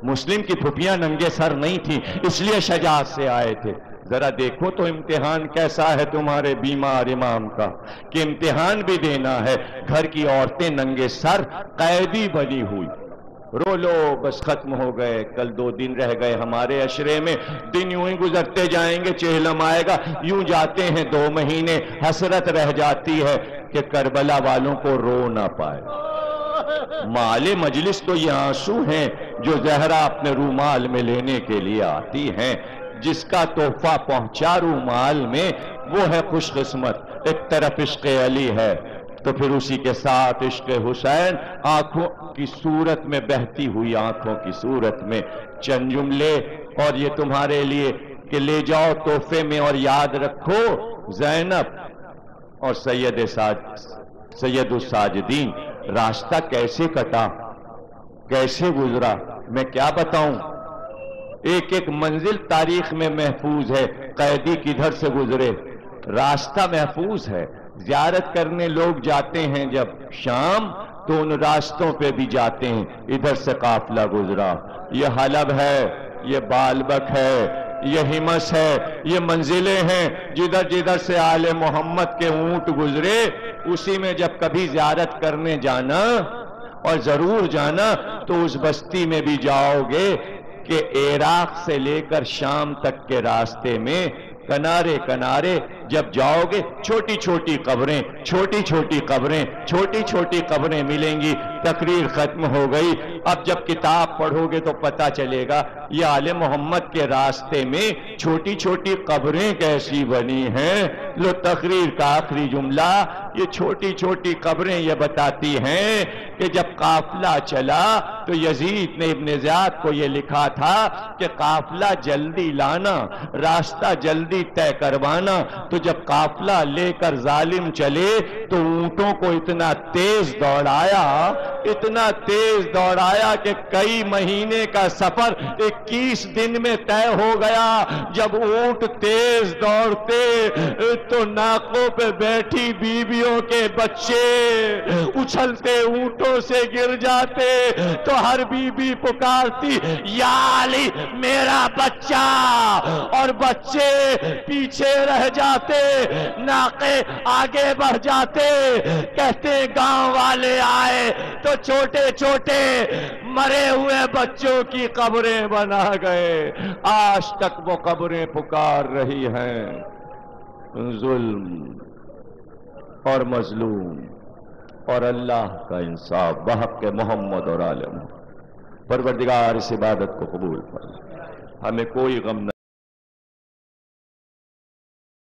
مسلم کی پھوپھیاں ننگے سر نہیں تھیں، اس لیے شجاعت سے آئے تھے. ذرا دیکھو تو امتحان کیسا ہے تمہارے بیمار امام کا، کہ امتحان بھی دینا ہے. گھر کی عورتیں ننگے سر قیدی بنی ہوئی. رو لو بس ختم ہو گئے، کل 2 دن رہ گئے ہمارے عشرے میں. دن یوں ہی گزرتے جائیں گے، چہلم آئے گا. یوں جاتے ہیں 2 مہینے، حسرت رہ جاتی ہے کہ کربلا والوں کو رو نہ پائے. مال مجلس تو یہ آنسو ہیں جو زہرا اپنے رومال میں لینے کے لیے آتی ہیں، جس کا تحفہ پہنچا رومال میں وہ ہے خوش قسمت۔ ایک طرف عشق علی ہے تو پھر اسی کے ساتھ عشق حسین، آنکھوں کی صورت میں، بہتی ہوئی آنکھوں کی صورت میں۔ چند جملے اور یہ تمہارے لیے کہ لے جاؤ تحفے میں، اور یاد رکھو زینب اور سید الساجدین راستہ کیسے کٹا، کیسے گزرا، میں کیا بتاؤں۔ ایک ایک منزل تاریخ میں محفوظ ہے، قیدی کدھر سے گزرے، راستہ محفوظ ہے۔ زیارت کرنے لوگ جاتے ہیں جب شام تو ان راستوں پہ بھی جاتے ہیں، ادھر سے قافلہ گزرا۔ یہ حلب ہے، یہ بالبک ہے، یہ ہمس ہے، یہ منزلیں ہیں جدھر جدھر سے آل محمد کے اونٹ گزرے، اسی میں جب کبھی زیارت کرنے جانا، اور ضرور جانا، تو اس بستی میں بھی جاؤ گے کہ عراق سے لے کر شام تک کے راستے میں کنارے کنارے جب جاؤ گے چھوٹی چھوٹی قبریں، چھوٹی چھوٹی قبریں، چھوٹی چھوٹی قبریں ملیں گی۔ تقریر ختم ہو گئی، اب جب کتاب پڑھو گے تو پتہ چلے گا یہ آل محمد کے راستے میں چھوٹی چھوٹی قبریں کیسی بنی ہیں۔ لو تقریر کا آخری جملہ، یہ چھوٹی چھوٹی قبریں یہ بتاتی ہیں کہ جب قافلہ چلا تو یزید نے ابن زیاد کو یہ لکھا تھا کہ قافلہ جلدی لانا، راستہ جلدی طے کروانا۔ تو جب قافلہ لے کر ظالم چلے تو اونٹوں کو اتنا تیز دوڑایا، اتنا تیز دوڑایا کہ کئی مہینے کا سفر 21 دن میں طے ہو گیا۔ جب اونٹ تیز دوڑتے تو ناکوں پہ بیٹھی بیویوں کے بچے اچھلتے اونٹوں سے گر جاتے، تو ہر بیوی پکارتی یا علی میرا بچہ، اور بچے پیچھے رہ جاتے، ناقے آگے بڑھ جاتے۔ کہتے گاؤں والے آئے تو چھوٹے چھوٹے مرے ہوئے بچوں کی قبریں بنا گئے۔ آج تک وہ قبریں پکار رہی ہیں، ظلم اور مظلوم اور اللہ کا انصاف بحق محمد اور عالم۔ پروردگار اس عبادت کو قبول فرما، ہمیں کوئی غم نہ